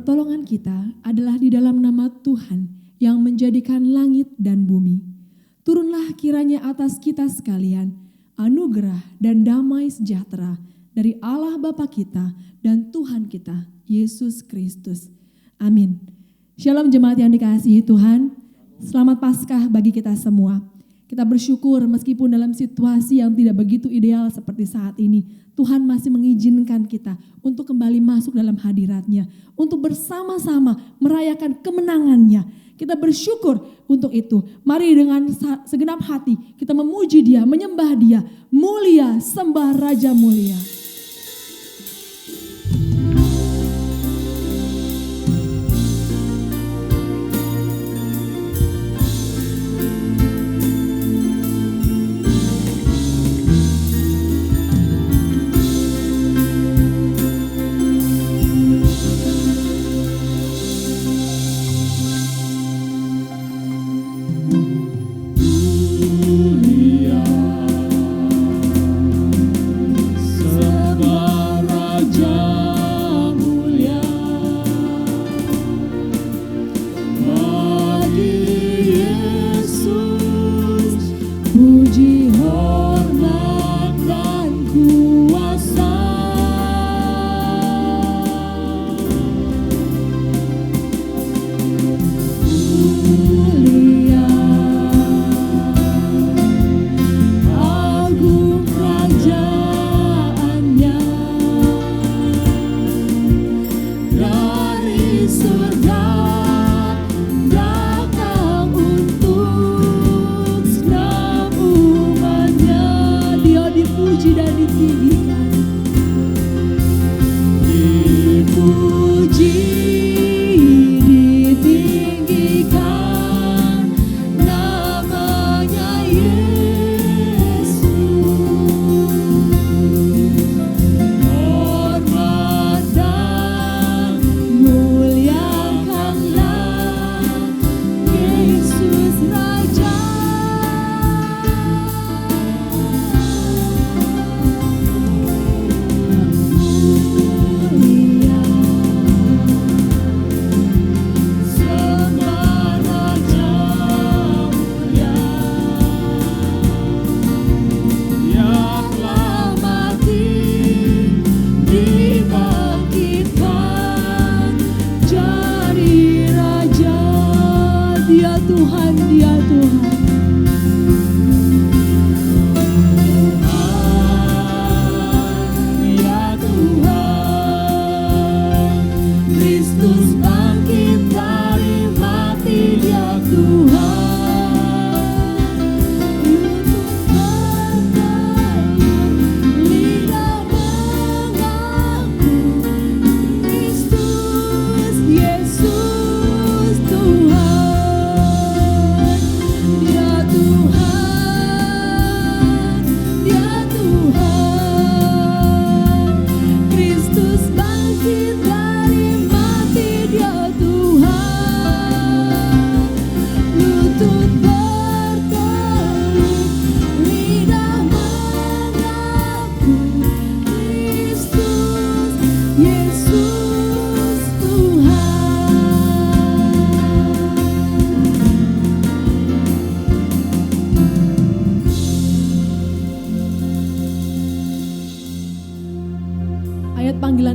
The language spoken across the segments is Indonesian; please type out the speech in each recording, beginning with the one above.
pertolongan kita adalah di dalam nama Tuhan yang menjadikan langit dan bumi. Turunlah kiranya atas kita sekalian anugerah dan damai sejahtera dari Allah Bapa kita dan Tuhan kita, Yesus Kristus. Amin. Shalom jemaat yang dikasihi Tuhan. Selamat Paskah bagi kita semua. Kita bersyukur meskipun dalam situasi yang tidak begitu ideal seperti saat ini, Tuhan masih mengizinkan kita untuk kembali masuk dalam hadirat-Nya, untuk bersama-sama merayakan kemenangan-Nya. Kita bersyukur untuk itu. Mari dengan segenap hati kita memuji Dia, menyembah Dia. Mulia, sembah Raja mulia.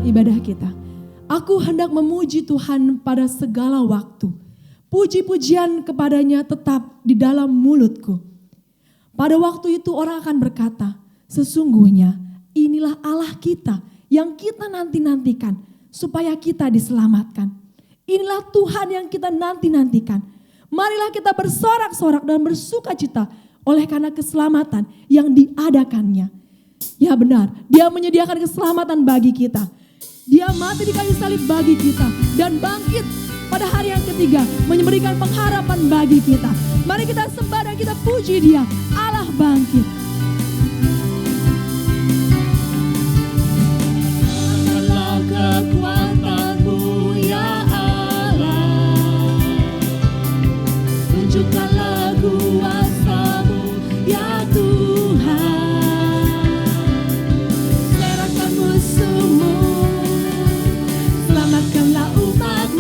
Ibadah kita. Aku hendak memuji Tuhan pada segala waktu. Puji-pujian kepadanya tetap di dalam mulutku. Pada waktu itu orang akan berkata, sesungguhnya inilah Allah kita yang kita nanti-nantikan supaya kita diselamatkan. Inilah Tuhan yang kita nanti-nantikan. Marilah kita bersorak-sorak dan bersuka cita oleh karena keselamatan yang diadakannya. Ya benar, Dia menyediakan keselamatan bagi kita. Dia mati di kayu salib bagi kita dan bangkit pada hari yang ketiga memberikan pengharapan bagi kita. Mari kita sembah dan kita puji Dia, Allah bangkit. Adalah kekuatan-Mu ya Allah, tunjukkanlah kuasa-Mu ya Tuhan, serahkan musuh-Mu, selamatkanlah umat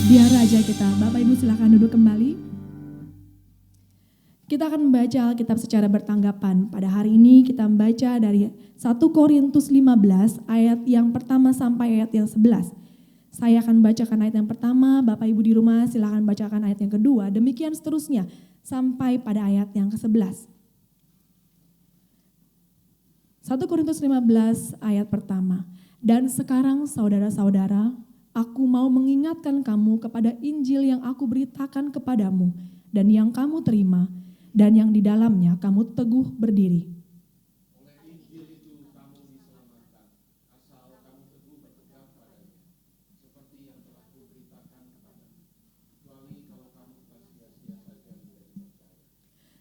Dia Raja kita. Bapak Ibu silakan duduk kembali. Kita akan membaca Alkitab secara bertanggapan. Pada hari ini kita membaca dari 1 Korintus 15 ayat yang pertama sampai ayat yang 11. Saya akan bacakan ayat yang pertama, Bapak Ibu di rumah silakan bacakan ayat yang kedua, demikian seterusnya sampai pada ayat yang ke-11. 1 Korintus 15 ayat pertama. Dan sekarang saudara-saudara, aku mau mengingatkan kamu kepada Injil yang aku beritakan kepadamu dan yang kamu terima dan yang di dalamnya kamu teguh berdiri. Oleh Injil itu kamu diselamatkan, asal kamu teguh berpegang padanya, seperti yang telah kuberitakan kepadamu, kecuali kalau kamu telah sia-sia saja menjadi percaya.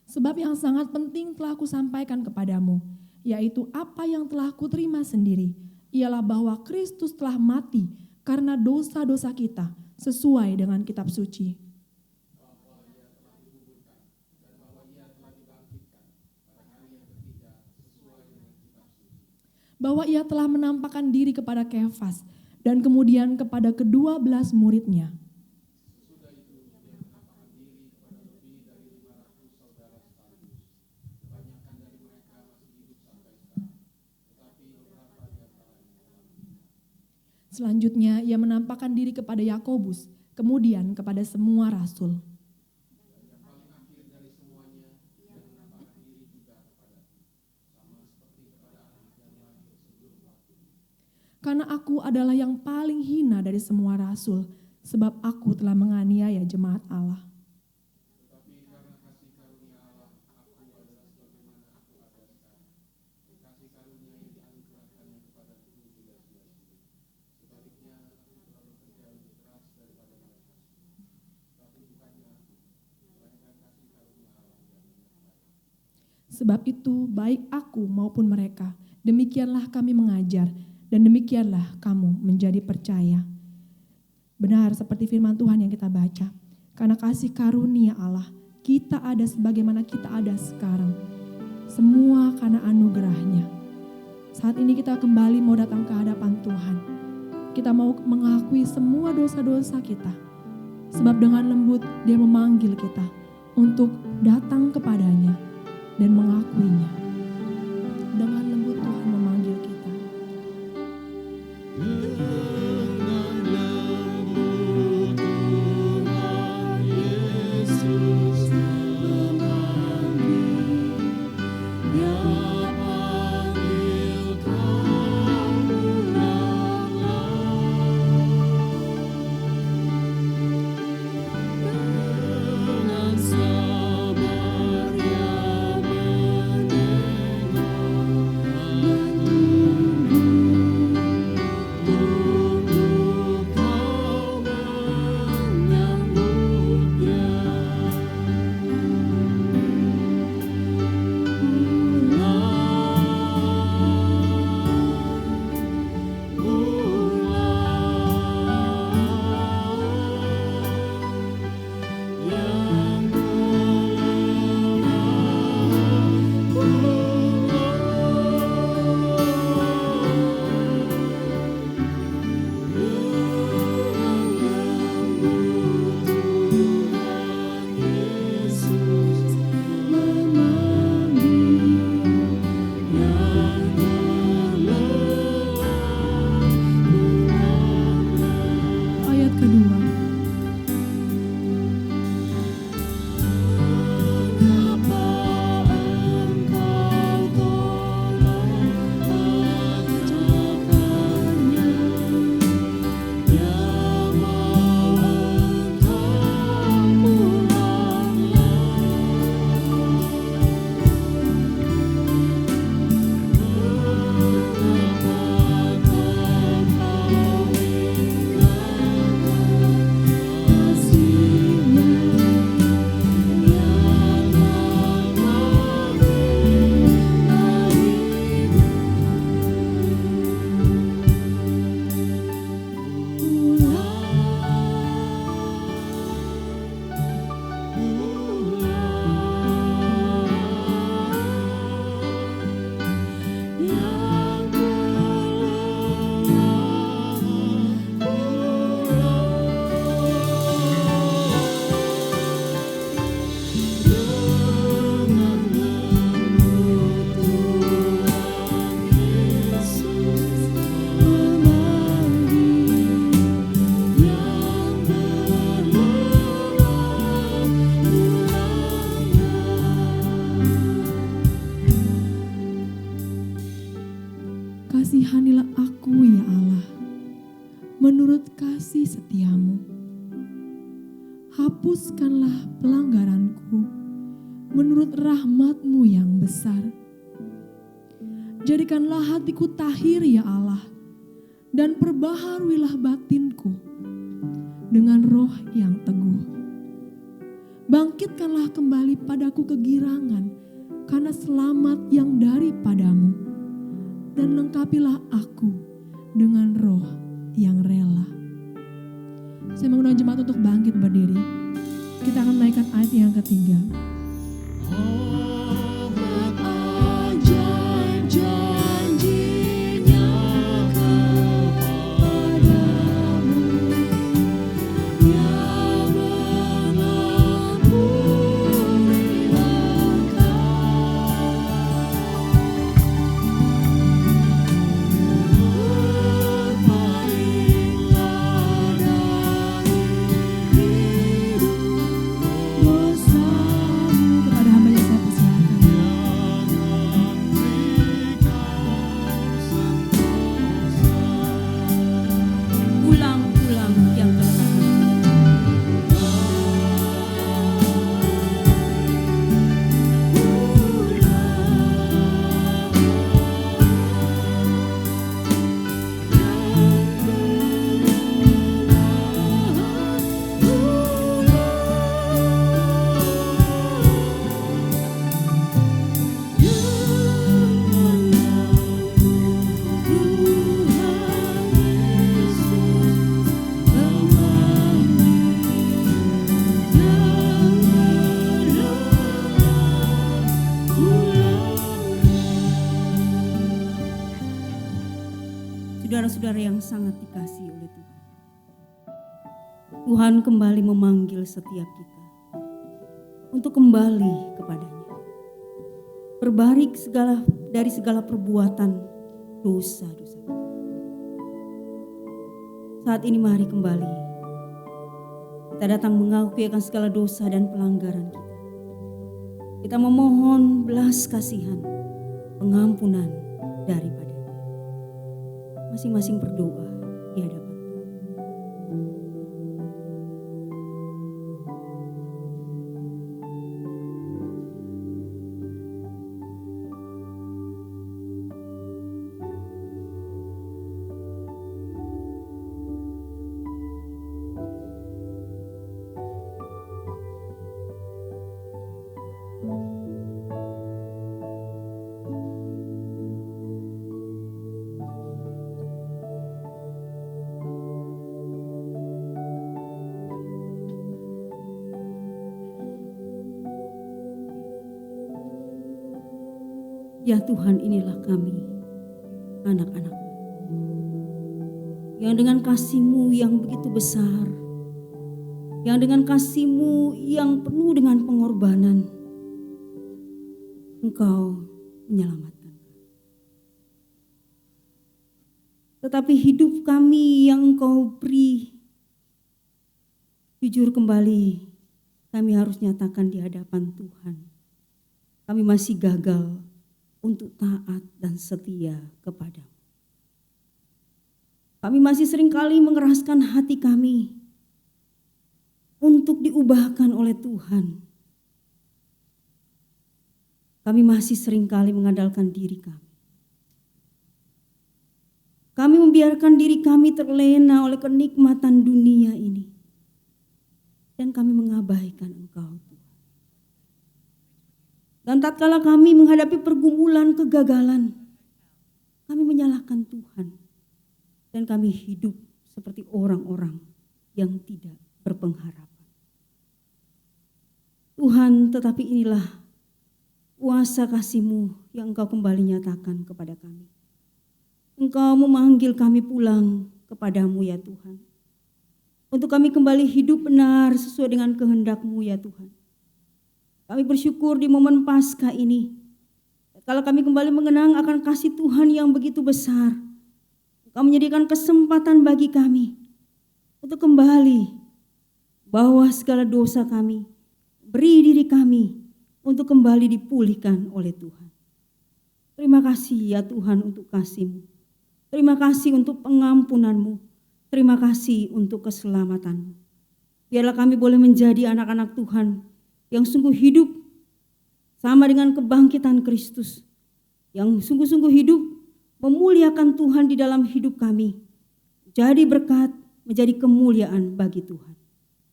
Sebab yang sangat penting telah kusampaikan kepadamu, yaitu apa yang telah kuterima sendiri, ialah bahwa Kristus telah mati karena dosa-dosa kita sesuai dengan kitab suci. Bahwa ia telah dikuburkan dan bahwa ia telah dibangkitkan pada hari yang ketiga sesuai dengan kitab suci. Bahwa ia telah menampakkan diri kepada Kefas dan kemudian kepada ke-12 muridnya. Sesudah itu dia menampakkan diri kepada lebih dari 500 saudara sekaligus. Kebanyakan dari mereka masih hidup sampai sekarang, tetapi beberapa di antaranya telah meninggal. Selanjutnya ia menampakkan diri kepada Yakobus, kemudian kepada semua rasul. Dan yang paling akhir dari semuanya, ia menampakkan diri juga kepadaku, sama seperti kepada anak yang lahir sebelum waktu. Karena aku adalah yang paling hina dari semua rasul, sebab aku telah menganiaya jemaat Allah. Tetapi karena kasih karunia Allah, aku adalah sebagaimana aku ada sekarang. Kasih karunia yang dianugerahkannya kepadaku tidak sia-sia. Sebaliknya, aku telah bekerja lebih keras daripada mereka semua. Tapi bukannya aku, melainkan kasih karunia Allah yang menyertai. Sebab itu baik aku maupun mereka, demikianlah kami mengajar, dan demikianlah kamu menjadi percaya. Benar seperti firman Tuhan yang kita baca. Karena kasih karunia Allah, kita ada sebagaimana kita ada sekarang. Semua karena anugerahnya. Saat ini kita kembali mau datang ke hadapan Tuhan. Kita mau mengakui semua dosa-dosa kita. Sebab dengan lembut Dia memanggil kita untuk datang kepadanya dan mengakuinya. Dengan lembut Tuhan memanggil kita. Dengan lembut Tuhan Yesus memanggil, Dia panggil kamu Allah. Dengan sabar Dia menyeru. kepadamu. Hapuskanlah pelanggaranku menurut rahmat-Mu yang besar. Jadikanlah hatiku tahir ya Allah, dan perbaharuilah batinku dengan roh yang teguh. Bangkitkanlah kembali padaku kegirangan karena selamat yang daripadamu, dan lengkapilah aku dengan roh yang rela. Saya mengundang jemaat untuk bangkit berdiri. Kita akan menaikkan ayat yang ketiga. Obat ajaib janjinya kepadamu, yang mengampuni langkah. Berpalinglah dari dosamu. Kepada hamba yang saya persilakan. Ulang-ulang yang kelelahan. Saudara-saudara yang sangat dikasihi oleh Tuhan, Tuhan kembali memanggil setiap kita untuk kembali kepadanya, berbalik dari segala perbuatan dosa-dosa. Saat ini mari kembali kita datang mengakui akan segala dosa dan pelanggaran kita. Kita memohon belas kasihan, pengampunan daripada masing-masing berdoa di hadapan Tuhan. Ya Tuhan, inilah kami, anak-anak-Mu, yang dengan kasih-Mu yang begitu besar, yang dengan kasih-Mu yang penuh dengan pengorbanan, Engkau menyelamatkan. Tetapi hidup kami yang Engkau beri, jujur kembali, kami harus nyatakan di hadapan Tuhan, kami masih gagal untuk taat dan setia kepadamu. Kami masih seringkali mengeraskan hati kami untuk diubahkan oleh Tuhan. Kami masih seringkali mengandalkan diri kami. Kami membiarkan diri kami terlena oleh kenikmatan dunia ini. Dan kami mengabaikan Engkau, Tuhan. Dan tatkala kami menghadapi pergumulan kegagalan, kami menyalahkan Tuhan. Dan kami hidup seperti orang-orang yang tidak berpengharapan. Tuhan, tetapi inilah kuasa kasih-Mu yang Engkau kembali nyatakan kepada kami. Engkau memanggil kami pulang kepadamu ya Tuhan. Untuk kami kembali hidup benar sesuai dengan kehendak-Mu ya Tuhan. Kami bersyukur di momen Paskah ini. Kalau kami kembali mengenang akan kasih Tuhan yang begitu besar. Engkau menyediakan kesempatan bagi kami untuk kembali bahwa segala dosa kami, beri diri kami untuk kembali dipulihkan oleh Tuhan. Terima kasih ya Tuhan untuk kasih-Mu. Terima kasih untuk pengampunan-Mu. Terima kasih untuk keselamatan-Mu. Biarlah kami boleh menjadi anak-anak Tuhan yang sungguh hidup sama dengan kebangkitan Kristus, yang sungguh-sungguh hidup memuliakan Tuhan di dalam hidup kami, jadi berkat, menjadi kemuliaan bagi Tuhan.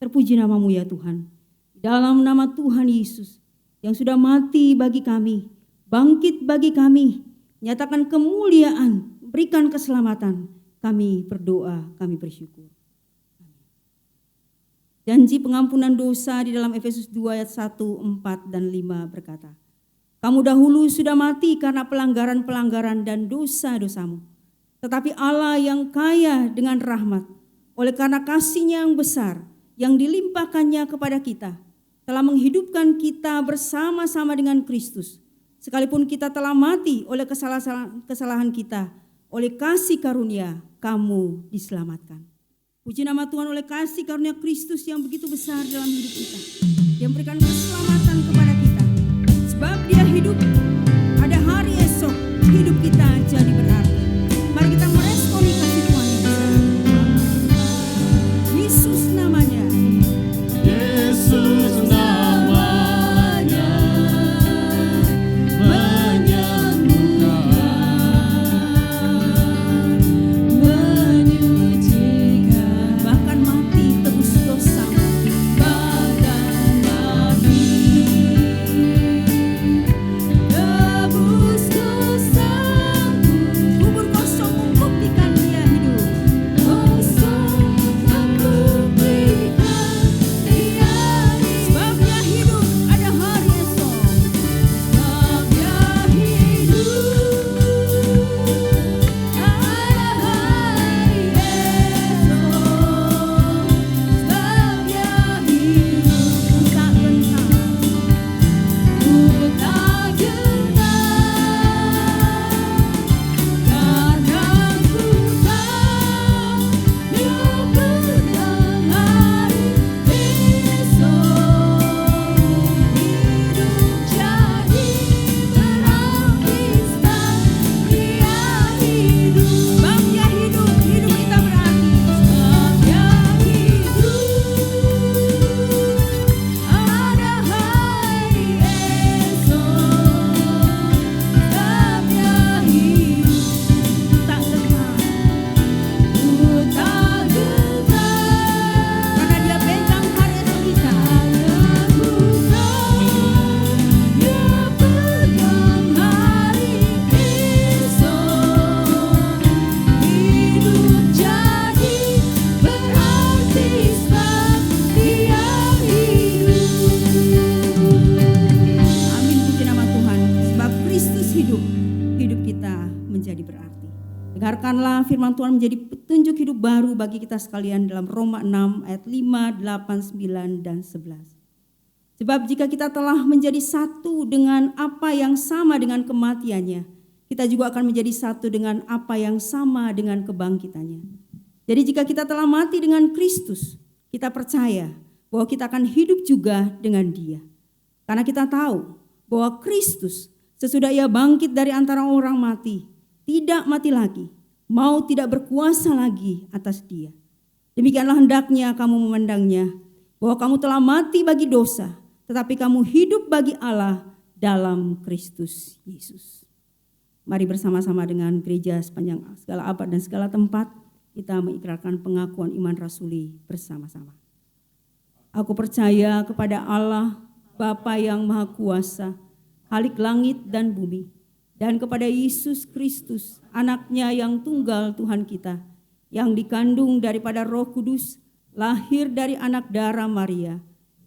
Terpuji nama-Mu ya Tuhan. Dalam nama Tuhan Yesus yang sudah mati bagi kami, bangkit bagi kami, nyatakan kemuliaan, berikan keselamatan, kami berdoa, kami bersyukur. Janji pengampunan dosa di dalam Efesus 2 ayat 1, 4, dan 5 berkata, kamu dahulu sudah mati karena pelanggaran-pelanggaran dan dosa-dosamu. Tetapi Allah yang kaya dengan rahmat, oleh karena kasih-Nya yang besar, yang dilimpahkannya kepada kita, telah menghidupkan kita bersama-sama dengan Kristus. Sekalipun kita telah mati oleh kesalahan kita, oleh kasih karunia, kamu diselamatkan. Puji nama Tuhan, oleh kasih karunia Kristus yang begitu besar dalam hidup kita, yang memberikan keselamatan kepada kita. Sebab Dia hidup, ada hari esok hidup kita jadi berarti. Mari kita meresponi kasih Tuhan yang besar. Yesus namanya. Yesus namanya menyembuhkan, menyucikan, Bahkan mati tebus dosamu. bahkan mati tebus dosaku. Kubur kosong membuktikan Dia hidup. Kosong membuktikan Dia Sebab Dia hidup, ada hari esok. sebab Dia hidup, ada hari esok. Sebab Dia hidup, Tak gentar. ku tak gentar, karena ku tahu Dia pegang hari esok. Hidup jadi berarti sebab Dia hidup, Sebab Dia hidup, hidup kita berarti. sebab Dia hidup, ada hari esok. Sebab Dia hidup, Tak gentar. ku tak gentar, Karena Dia pegang hari esok kita. ku tahu Dia pegang hari esok. Hidup jadi berarti sebab Dia hidup. Amin, puji nama Tuhan. Sebab Kristus hidup, hidup kita menjadi berarti. Dengarkanlah firman Tuhan menjadi petunjuk hidup baru bagi kita sekalian dalam Roma 6 ayat 5, 8, 9, dan 11. Sebab jika kita telah menjadi satu dengan apa yang sama dengan kematiannya, kita juga akan menjadi satu dengan apa yang sama dengan kebangkitannya. Jadi jika kita telah mati dengan Kristus, kita percaya bahwa kita akan hidup juga dengan Dia. Karena kita tahu bahwa Kristus sesudah Ia bangkit dari antara orang mati, tidak mati lagi, mau tidak berkuasa lagi atas dia. Demikianlah hendaknya kamu memandangnya, bahwa kamu telah mati bagi dosa, tetapi kamu hidup bagi Allah dalam Kristus Yesus. Mari bersama-sama dengan gereja sepanjang segala abad dan segala tempat, kita mengikrarkan pengakuan iman rasuli bersama-sama. Aku percaya kepada Allah, Bapa yang Maha Kuasa, Khalik langit dan bumi, dan kepada Yesus Kristus, Anak-Nya yang tunggal Tuhan kita, yang dikandung daripada Roh Kudus, lahir dari anak darah Maria,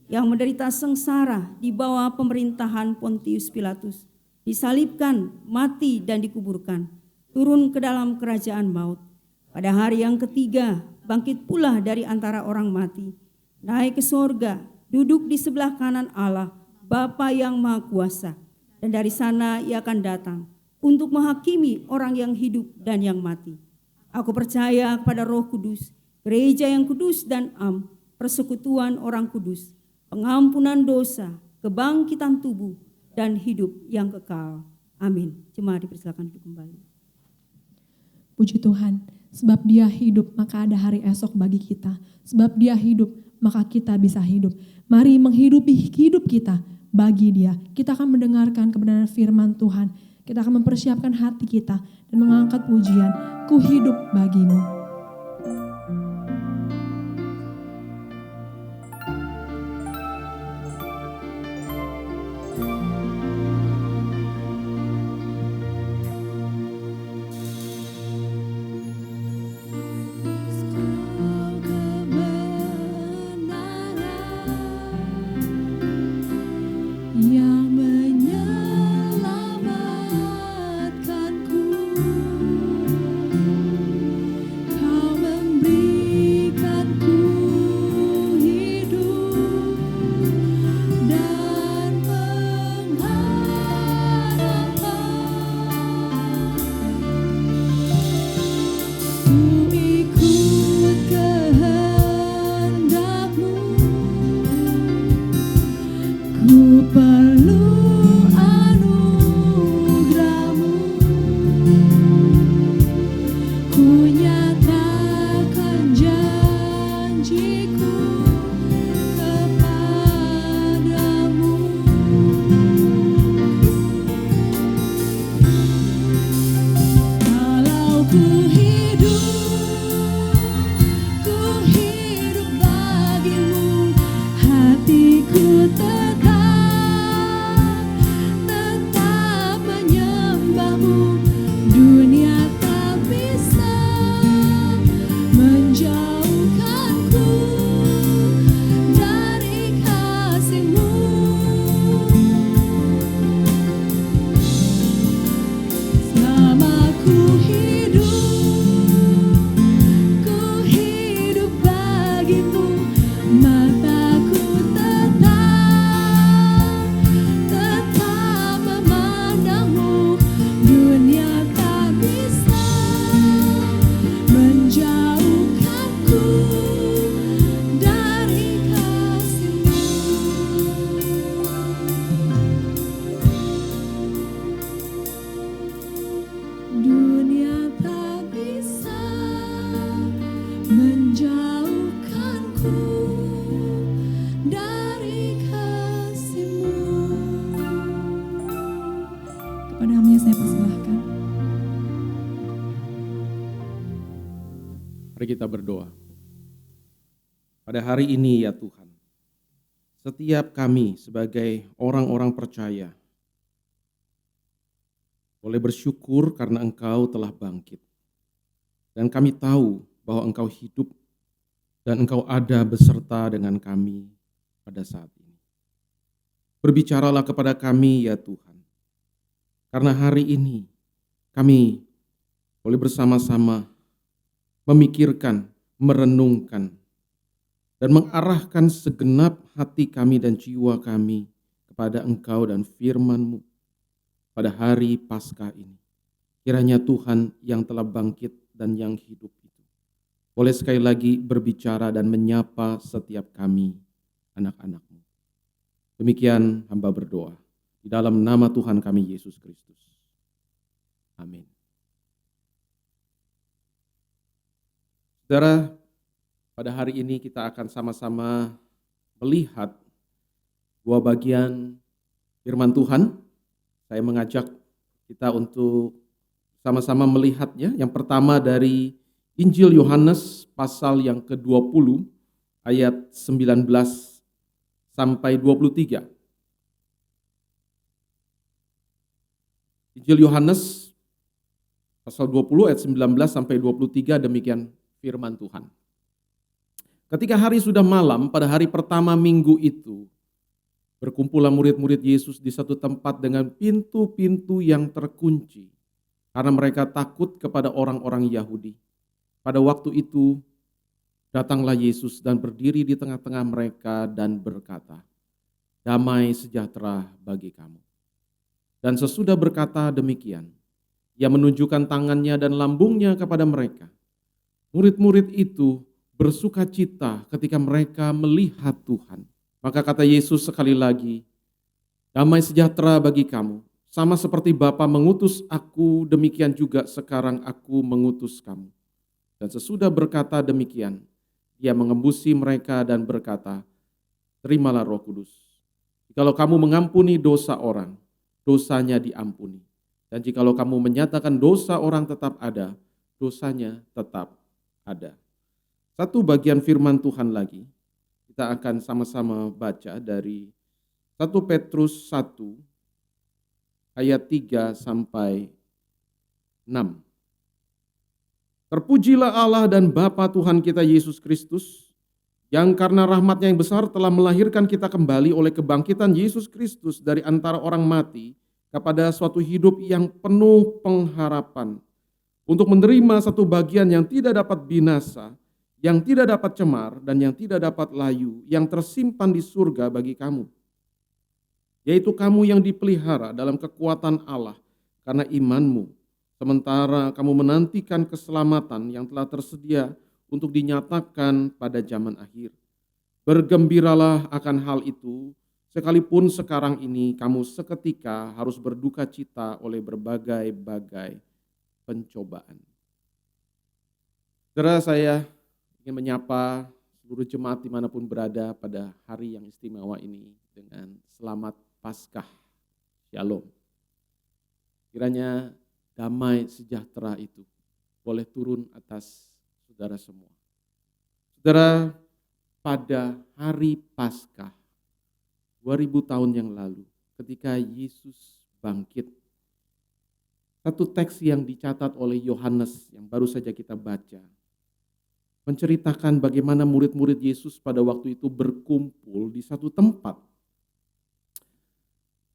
yang menderita sengsara di bawah pemerintahan Pontius Pilatus, disalibkan, mati dan dikuburkan, turun ke dalam kerajaan maut. Pada hari yang ketiga, bangkit pula dari antara orang mati, naik ke sorga, duduk di sebelah kanan Allah, Bapa yang Maha Kuasa, dan dari sana Ia akan datang untuk menghakimi orang yang hidup dan yang mati. Aku percaya kepada Roh Kudus, gereja yang kudus dan am, persekutuan orang kudus, pengampunan dosa, kebangkitan tubuh, dan hidup yang kekal. Amin. Jemaat dipersilakan duduk kembali. Puji Tuhan, Sebab Dia hidup, maka ada hari esok bagi kita. Sebab Dia hidup, maka kita bisa hidup. Mari menghidupi hidup kita bagi Dia. Kita akan mendengarkan kebenaran firman Tuhan. Kita akan mempersiapkan hati kita dan mengangkat pujian, ku hidup bagimu. Yang menyelamatkanku, Kau memberikanku hidup dan pengharapan. Ku ikut kehendak-Mu, ku perlu anugerah-Mu, ku nyatakan janji-Ku kepadamu. Kalau ku hidup bagimu, hatiku tetap menyembah-Mu. Dunia tak bisa menjauhkanku dari kasih-Mu. Selama ku hidup bagimu, mataku tetap memandang-Mu. Dunia tak bisa menjauhkanku dari kasih-Mu. Dunia tak bisa menjauhkanku dari kasih-Mu. Kepada hamba saya persilahkan. Mari kita berdoa. Pada hari ini ya Tuhan, setiap kami sebagai orang-orang percaya boleh bersyukur karena Engkau telah bangkit. Dan kami tahu bahwa Engkau hidup dan Engkau ada beserta dengan kami pada saat ini. Berbicaralah kepada kami ya Tuhan, karena hari ini kami boleh bersama-sama memikirkan, merenungkan, dan mengarahkan segenap hati kami dan jiwa kami kepada Engkau dan firman-Mu pada hari Paskah ini. Kiranya Tuhan yang telah bangkit dan yang hidup itu boleh sekali lagi berbicara dan menyapa setiap kami, anak-anak-Mu. Demikian hamba berdoa di dalam nama Tuhan kami Yesus Kristus. Amin. Saudara, pada hari ini kita akan sama-sama melihat dua bagian firman Tuhan. Saya mengajak kita untuk sama-sama melihatnya. Yang pertama dari Injil Yohanes pasal yang ke-20 ayat 19 sampai 23. Injil Yohanes pasal 20 ayat 19 sampai 23, demikian firman Tuhan. Ketika hari sudah malam pada hari pertama minggu itu, berkumpullah murid-murid Yesus di satu tempat dengan pintu-pintu yang terkunci, karena mereka takut kepada orang-orang Yahudi. Pada waktu itu, datanglah Yesus dan berdiri di tengah-tengah mereka dan berkata, "Damai sejahtera bagi kamu." Dan sesudah berkata demikian, Ia menunjukkan tangannya dan lambungnya kepada mereka. Murid-murid itu bersuka cita ketika mereka melihat Tuhan. Maka kata Yesus sekali lagi, "Damai sejahtera bagi kamu. Sama seperti Bapa mengutus aku, demikian juga sekarang aku mengutus kamu." Dan sesudah berkata demikian, dia mengembusi mereka dan berkata, terimalah Roh Kudus. Jikalau kamu mengampuni dosa orang, dosanya diampuni. Dan jikalau kamu menyatakan dosa orang tetap ada, dosanya tetap ada. Satu bagian firman Tuhan lagi, kita akan sama-sama baca dari 1 Petrus 1 ayat 3 sampai 6. Terpujilah Allah dan Bapa Tuhan kita Yesus Kristus, yang karena rahmat-Nya yang besar telah melahirkan kita kembali oleh kebangkitan Yesus Kristus dari antara orang mati kepada suatu hidup yang penuh pengharapan, untuk menerima satu bagian yang tidak dapat binasa, yang tidak dapat cemar, dan yang tidak dapat layu, yang tersimpan di surga bagi kamu. Yaitu kamu yang dipelihara dalam kekuatan Allah karena imanmu, sementara kamu menantikan keselamatan yang telah tersedia untuk dinyatakan pada zaman akhir. Bergembiralah akan hal itu, sekalipun sekarang ini kamu seketika harus berduka cita oleh berbagai-bagai pencobaan. Saudara, saya ingin menyapa seluruh jemaat dimanapun berada pada hari yang istimewa ini dengan selamat Paskah, Shalom. Kiranya damai sejahtera itu boleh turun atas saudara semua. Saudara, pada hari Paskah 2000 tahun yang lalu, ketika Yesus bangkit, satu teks yang dicatat oleh Yohanes yang baru saja kita baca, menceritakan bagaimana murid-murid Yesus pada waktu itu berkumpul di satu tempat.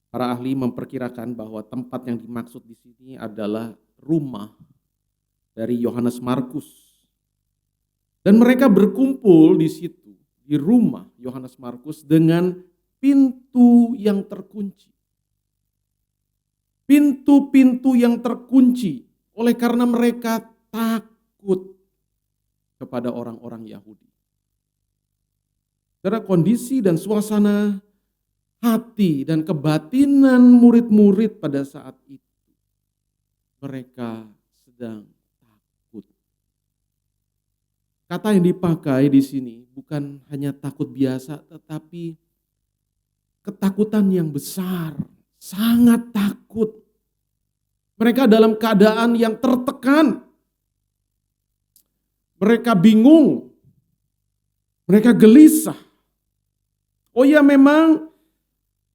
Para ahli memperkirakan bahwa tempat yang dimaksud di sini adalah rumah dari Yohanes Markus. Dan mereka berkumpul di situ, di rumah Yohanes Markus dengan pintu yang terkunci. Pintu-pintu yang terkunci oleh karena mereka takut kepada orang-orang Yahudi. Karena kondisi dan suasana hati dan kebatinan murid-murid pada saat itu, mereka sedang takut. Kata yang dipakai di sini bukan hanya takut biasa, tetapi ketakutan yang besar, sangat takut. Mereka dalam keadaan yang tertekan. Mereka bingung. Mereka gelisah. Oh ya, memang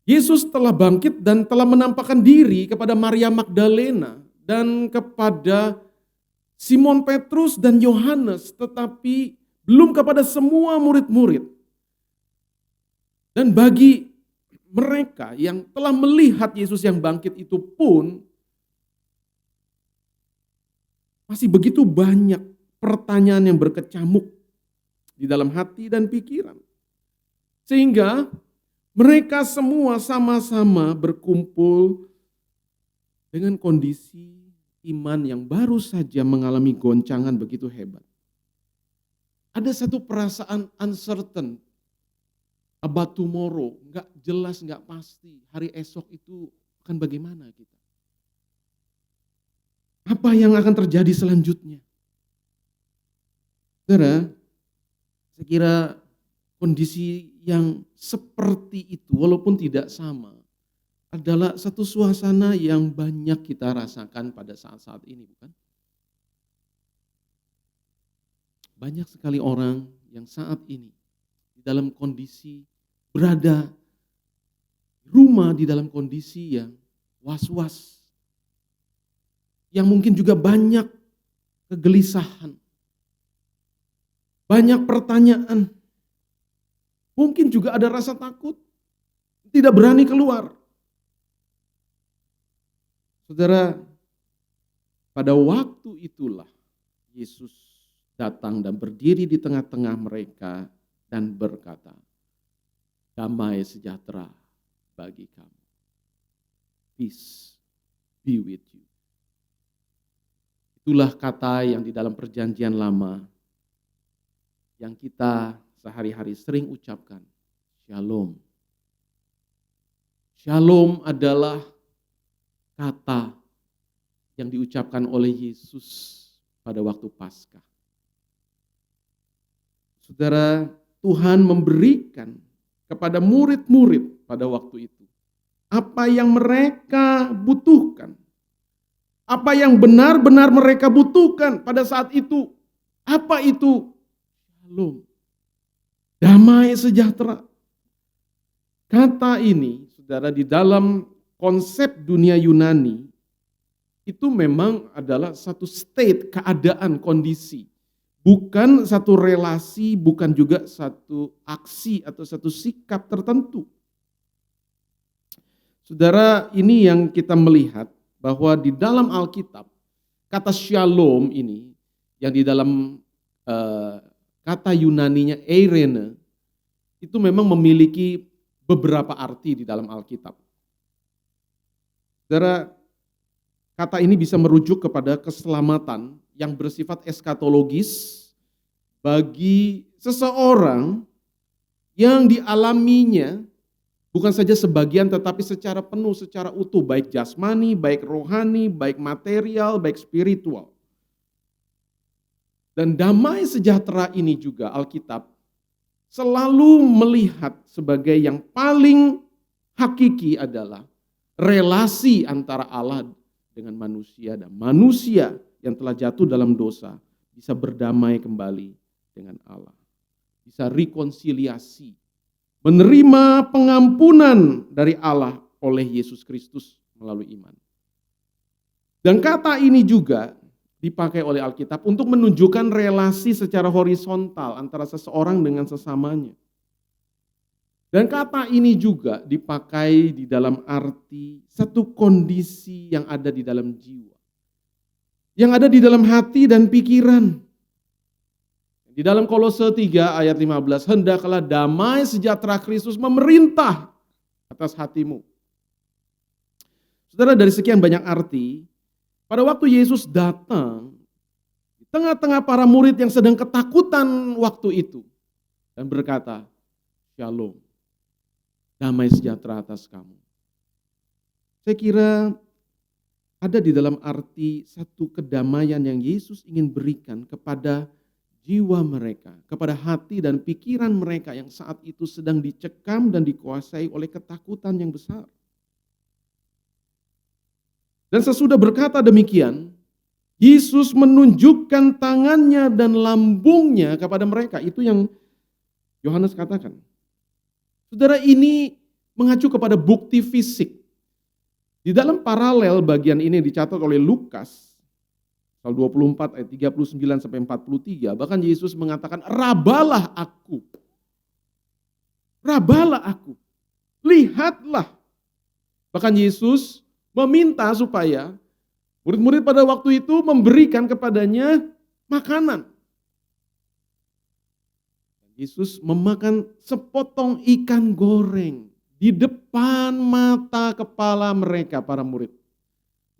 Yesus telah bangkit dan telah menampakkan diri kepada Maria Magdalena dan kepada Simon Petrus dan Yohanes, tetapi belum kepada semua murid-murid. Dan bagi mereka yang telah melihat Yesus yang bangkit itu pun masih begitu banyak pertanyaan yang berkecamuk di dalam hati dan pikiran. Sehingga mereka semua sama-sama berkumpul dengan kondisi iman yang baru saja mengalami goncangan begitu hebat. Ada satu perasaan uncertain about tomorrow, gak jelas, gak pasti hari esok itu akan bagaimana kita. Apa yang akan terjadi selanjutnya? Saudara, saya kira kondisi yang seperti itu, walaupun tidak sama, adalah satu suasana yang banyak kita rasakan pada saat-saat ini, bukan? Banyak sekali orang yang saat ini di dalam kondisi berada di rumah, di dalam kondisi yang was-was, yang mungkin juga banyak kegelisahan, banyak pertanyaan. Mungkin juga ada rasa takut, tidak berani keluar. Saudara, pada waktu itulah Yesus datang dan berdiri di tengah-tengah mereka dan berkata, damai sejahtera bagi kamu. Peace be with you. Itulah kata yang di dalam perjanjian lama yang kita sehari-hari sering ucapkan, shalom. Shalom adalah kata yang diucapkan oleh Yesus pada waktu Paskah. Saudara, Tuhan memberikan kepada murid-murid pada waktu itu apa yang mereka butuhkan. Apa yang benar-benar mereka butuhkan pada saat itu. Apa itu? Shalom. Damai sejahtera. Kata ini, saudara, di dalam konsep dunia Yunani, itu memang adalah satu state, keadaan, kondisi. Bukan satu relasi, bukan juga satu aksi atau satu sikap tertentu. Saudara, ini yang kita melihat bahwa di dalam Alkitab, kata shalom ini, yang di dalam kata Yunaninya eirene, itu memang memiliki beberapa arti di dalam Alkitab. Saudara, kata ini bisa merujuk kepada keselamatan yang bersifat eskatologis bagi seseorang yang dialaminya bukan saja sebagian tetapi secara penuh, secara utuh, baik jasmani, baik rohani, baik material, baik spiritual. Dan damai sejahtera ini juga Alkitab selalu melihat sebagai yang paling hakiki adalah relasi antara Allah dengan manusia dan manusia yang telah jatuh dalam dosa bisa berdamai kembali dengan Allah. Bisa rekonsiliasi. Menerima pengampunan dari Allah oleh Yesus Kristus melalui iman. Dan kata ini juga dipakai oleh Alkitab untuk menunjukkan relasi secara horizontal antara seseorang dengan sesamanya. Dan kata ini juga dipakai di dalam arti satu kondisi yang ada di dalam jiwa. Yang ada di dalam hati dan pikiran. Di dalam Kolose 3 ayat 15, hendaklah damai sejahtera Kristus memerintah atas hatimu. Saudara, dari sekian banyak arti, pada waktu Yesus datang, di tengah-tengah para murid yang sedang ketakutan waktu itu, dan berkata, shalom, damai sejahtera atas kamu. Saya kira ada di dalam arti satu kedamaian yang Yesus ingin berikan kepada jiwa mereka, kepada hati dan pikiran mereka yang saat itu sedang dicekam dan dikuasai oleh ketakutan yang besar. Dan sesudah berkata demikian, Yesus menunjukkan tangannya dan lambungnya kepada mereka. Itu yang Yohanes katakan. Saudara, ini mengacu kepada bukti fisik. Di dalam paralel bagian ini dicatat oleh Lukas, pasal 24 ayat 39 sampai 43, bahkan Yesus mengatakan, rabalah aku. Rabalah aku. Lihatlah. Bahkan Yesus meminta supaya murid-murid pada waktu itu memberikan kepadanya makanan. Yesus memakan sepotong ikan goreng di depan mata kepala mereka, para murid.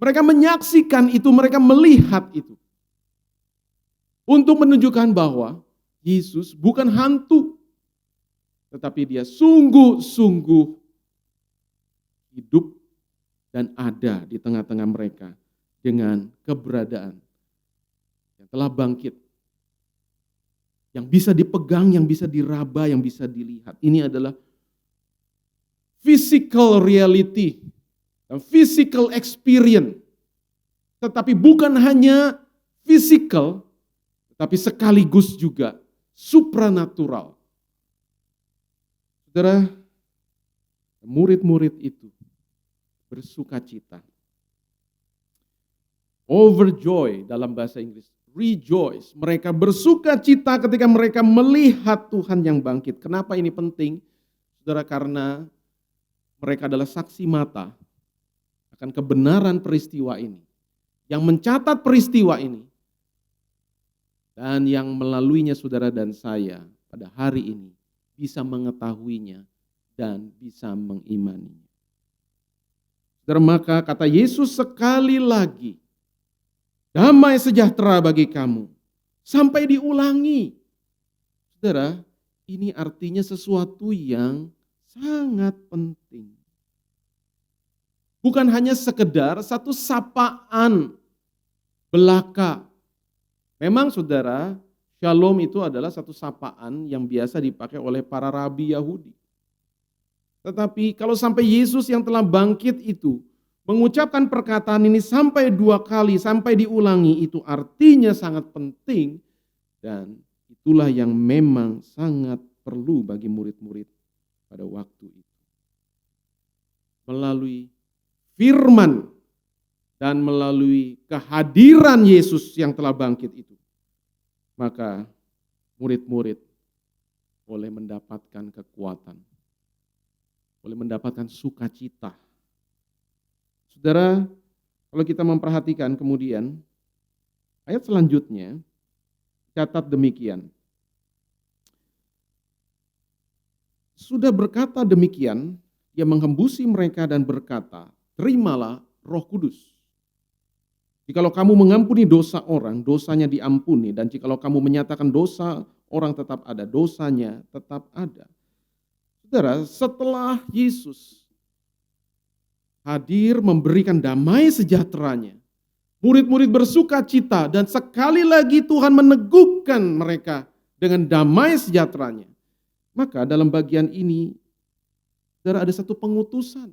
Mereka menyaksikan itu, mereka melihat itu. Untuk menunjukkan bahwa Yesus bukan hantu, tetapi dia sungguh-sungguh hidup dan ada di tengah-tengah mereka dengan keberadaan yang telah bangkit. Yang bisa dipegang, yang bisa diraba, yang bisa dilihat. Ini adalah physical reality. Physical experience, tetapi bukan hanya physical, tetapi sekaligus juga supranatural. Saudara, murid-murid itu bersuka cita. Overjoy dalam bahasa Inggris, rejoice. Mereka bersuka cita ketika mereka melihat Tuhan yang bangkit. Kenapa ini penting? Saudara, karena mereka adalah saksi mata akan kebenaran peristiwa ini, yang mencatat peristiwa ini, dan yang melaluinya saudara dan saya pada hari ini bisa mengetahuinya dan bisa mengimaninya. Saudara, maka kata Yesus sekali lagi, damai sejahtera bagi kamu, sampai diulangi. Saudara, ini artinya sesuatu yang sangat penting. Bukan hanya sekedar satu sapaan belaka. Memang saudara, Shalom itu adalah satu sapaan yang biasa dipakai oleh para rabi Yahudi. Tetapi kalau sampai Yesus yang telah bangkit itu mengucapkan perkataan ini sampai 2 kali, sampai diulangi, itu artinya sangat penting dan itulah yang memang sangat perlu bagi murid-murid pada waktu itu. Melalui firman dan melalui kehadiran Yesus yang telah bangkit itu, maka murid-murid boleh mendapatkan kekuatan, boleh mendapatkan sukacita. Saudara, kalau kita memperhatikan kemudian ayat selanjutnya, catat demikian. Sudah berkata demikian, ia menghembusi mereka dan berkata, terimalah Roh Kudus. Jikalau kamu mengampuni dosa orang, dosanya diampuni. Dan jikalau kamu menyatakan dosa orang tetap ada, dosanya tetap ada. Saudara, setelah Yesus hadir memberikan damai sejahteranya, murid-murid bersuka cita dan sekali lagi Tuhan meneguhkan mereka dengan damai sejahteranya. Maka dalam bagian ini, saudara, ada satu pengutusan.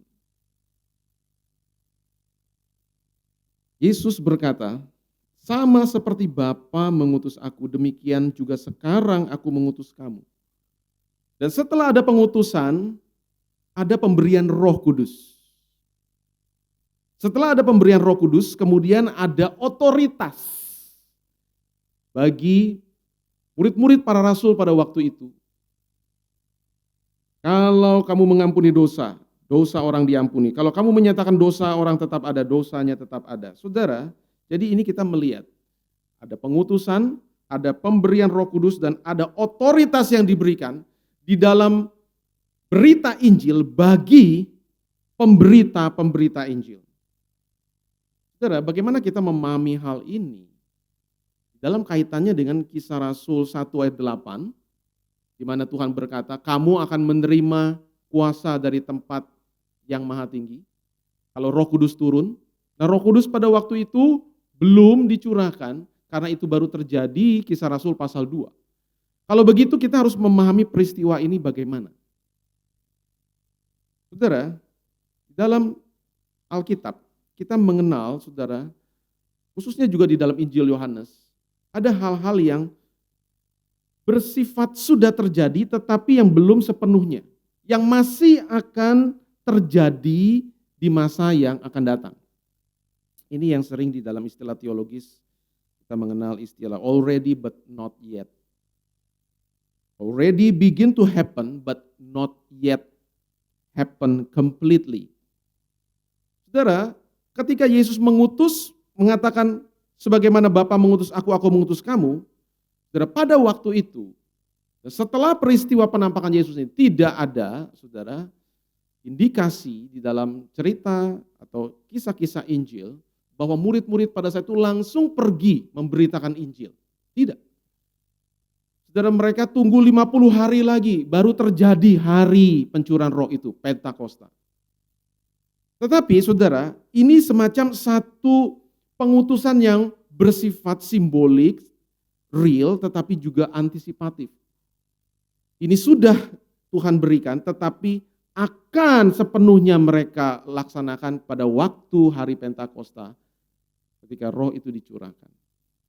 Yesus berkata, sama seperti Bapa mengutus aku, demikian juga sekarang aku mengutus kamu. Dan setelah ada pengutusan, ada pemberian Roh Kudus. Setelah ada pemberian Roh Kudus, kemudian ada otoritas bagi murid-murid para rasul pada waktu itu. Kalau kamu mengampuni dosa, dosa orang diampuni. Kalau kamu menyatakan dosa orang tetap ada, dosanya tetap ada. Saudara, jadi ini kita melihat ada pengutusan, ada pemberian Roh Kudus, dan ada otoritas yang diberikan di dalam berita Injil bagi pemberita-pemberita Injil. Saudara, bagaimana kita memahami hal ini? Dalam kaitannya dengan Kisah Rasul 1 ayat 8, di mana Tuhan berkata, kamu akan menerima kuasa dari tempat yang maha tinggi. Kalau Roh Kudus turun, nah Roh Kudus pada waktu itu belum dicurahkan, karena itu baru terjadi Kisah Rasul pasal 2. Kalau begitu kita harus memahami peristiwa ini bagaimana. Saudara, dalam Alkitab, kita mengenal, saudara, khususnya juga di dalam Injil Yohanes, ada hal-hal yang bersifat sudah terjadi tetapi yang belum sepenuhnya, yang masih akan terjadi di masa yang akan datang. Ini yang sering di dalam istilah teologis kita mengenal istilah already but not yet. Already begin to happen but not yet happen completely. Saudara, ketika Yesus mengutus, mengatakan sebagaimana Bapa mengutus aku mengutus kamu, saudara, pada waktu itu, setelah peristiwa penampakan Yesus ini, tidak ada, saudara, indikasi di dalam cerita atau kisah-kisah Injil bahwa murid-murid pada saat itu langsung pergi memberitakan Injil. Tidak. Saudara, mereka tunggu 50 hari lagi, baru terjadi hari pencurahan roh itu, Pentakosta. Tetapi saudara, ini semacam satu pengutusan yang bersifat simbolik, real, tetapi juga antisipatif. Ini sudah Tuhan berikan, tetapi akan sepenuhnya mereka laksanakan pada waktu hari Pentakosta, ketika roh itu dicurahkan.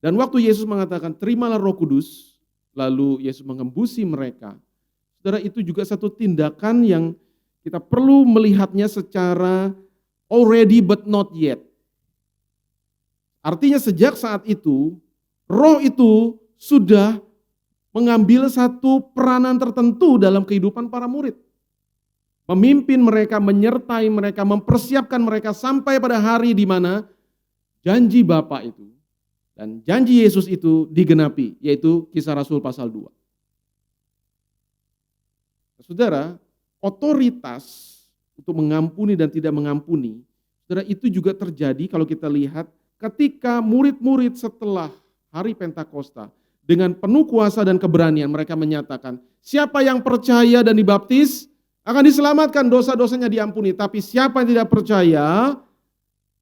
Dan waktu Yesus mengatakan, terimalah Roh Kudus, lalu Yesus mengembusi mereka. Saudara, itu juga satu tindakan yang kita perlu melihatnya secara already but not yet. Artinya sejak saat itu, roh itu sudah mengambil satu peranan tertentu dalam kehidupan para murid. Memimpin mereka, menyertai mereka, mempersiapkan mereka sampai pada hari di mana janji Bapa itu dan janji Yesus itu digenapi, yaitu Kisah Rasul pasal 2. Saudara, otoritas untuk mengampuni dan tidak mengampuni, saudara, itu juga terjadi kalau kita lihat ketika murid-murid setelah hari Pentakosta dengan penuh kuasa dan keberanian mereka menyatakan, siapa yang percaya dan dibaptis akan diselamatkan, dosa-dosanya diampuni. Tapi siapa yang tidak percaya,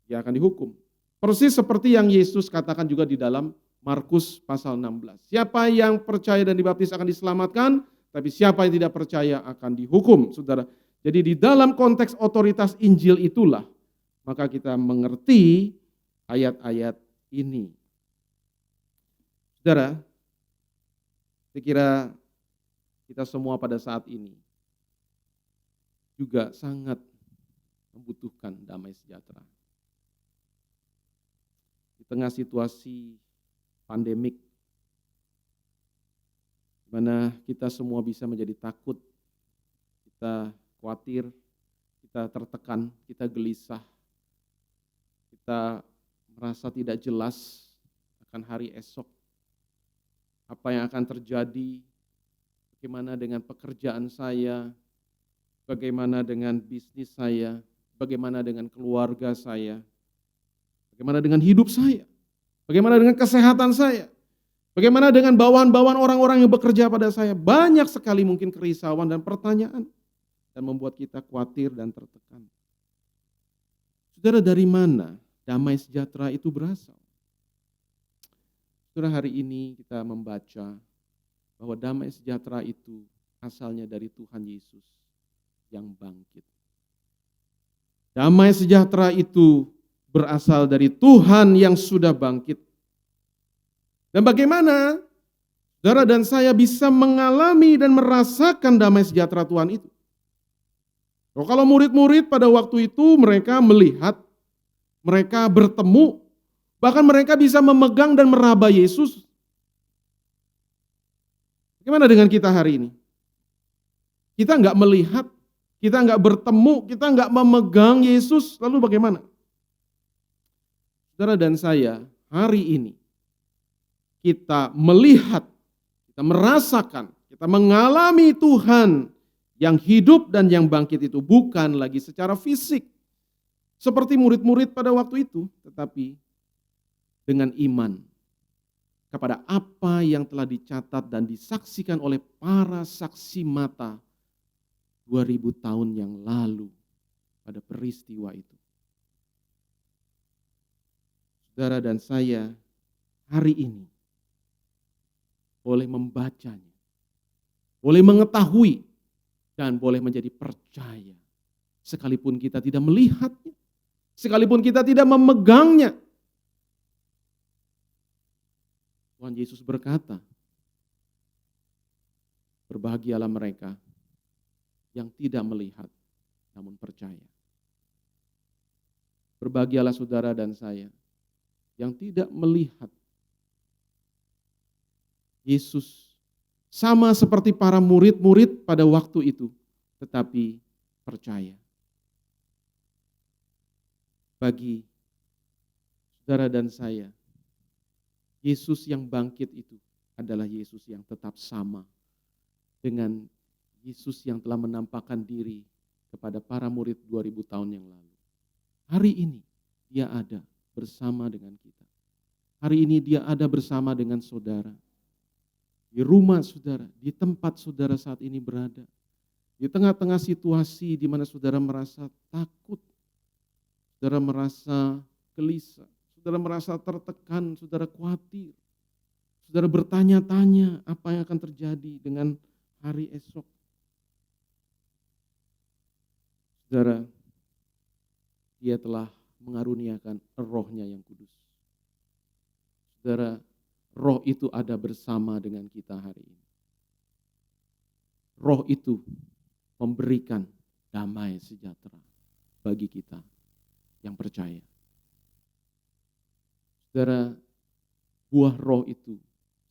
dia akan dihukum. Persis seperti yang Yesus katakan juga di dalam Markus pasal 16. Siapa yang percaya dan dibaptis akan diselamatkan, tapi siapa yang tidak percaya akan dihukum, saudara. Jadi di dalam konteks otoritas Injil itulah, maka kita mengerti ayat-ayat ini. Saudara, saya kira kita semua pada saat ini juga sangat membutuhkan damai sejahtera. Di tengah situasi pandemik, di mana kita semua bisa menjadi takut, kita khawatir, kita tertekan, kita gelisah, kita merasa tidak jelas akan hari esok, apa yang akan terjadi, bagaimana dengan pekerjaan saya, bagaimana dengan bisnis saya, bagaimana dengan keluarga saya, bagaimana dengan hidup saya, bagaimana dengan kesehatan saya, bagaimana dengan bawahan-bawahan orang-orang yang bekerja pada saya. Banyak sekali mungkin kerisauan dan pertanyaan dan membuat kita khawatir dan tertekan. Saudara, dari mana damai sejahtera itu berasal? Saudara, hari ini kita membaca bahwa damai sejahtera itu asalnya dari Tuhan Yesus yang bangkit. Damai sejahtera itu berasal dari Tuhan yang sudah bangkit. Dan bagaimana saudara dan saya bisa mengalami dan merasakan damai sejahtera Tuhan itu? Kalau murid-murid pada waktu itu mereka melihat, mereka bertemu, bahkan mereka bisa memegang dan meraba Yesus. Bagaimana dengan kita hari ini? Kita enggak melihat, kita enggak bertemu, kita enggak memegang Yesus, lalu bagaimana? Saudara dan saya, hari ini kita melihat, kita merasakan, kita mengalami Tuhan yang hidup dan yang bangkit itu bukan lagi secara fisik seperti murid-murid pada waktu itu, tetapi dengan iman kepada apa yang telah dicatat dan disaksikan oleh para saksi mata 2000 tahun yang lalu pada peristiwa itu. Saudara dan saya hari ini boleh membacanya, boleh mengetahui, dan boleh menjadi percaya. Sekalipun kita tidak melihatnya, sekalipun kita tidak memegangnya. Tuhan Yesus berkata, berbahagialah mereka yang tidak melihat namun percaya. Berbahagialah saudara dan saya yang tidak melihat Yesus sama seperti para murid-murid pada waktu itu, tetapi percaya. Bagi saudara dan saya, Yesus yang bangkit itu adalah Yesus yang tetap sama dengan Yesus yang telah menampakkan diri kepada para murid 2000 tahun yang lalu. Hari ini dia ada bersama dengan kita. Hari ini dia ada bersama dengan saudara. Di rumah saudara, di tempat saudara saat ini berada. Di tengah-tengah situasi di mana saudara merasa takut, saudara merasa gelisah, saudara merasa tertekan, saudara khawatir. Saudara bertanya-tanya apa yang akan terjadi dengan hari esok. Saudara, dia telah mengaruniakan roh-Nya yang kudus. Saudara, roh itu ada bersama dengan kita hari ini. Roh itu memberikan damai sejahtera bagi kita yang percaya. Saudara, buah roh itu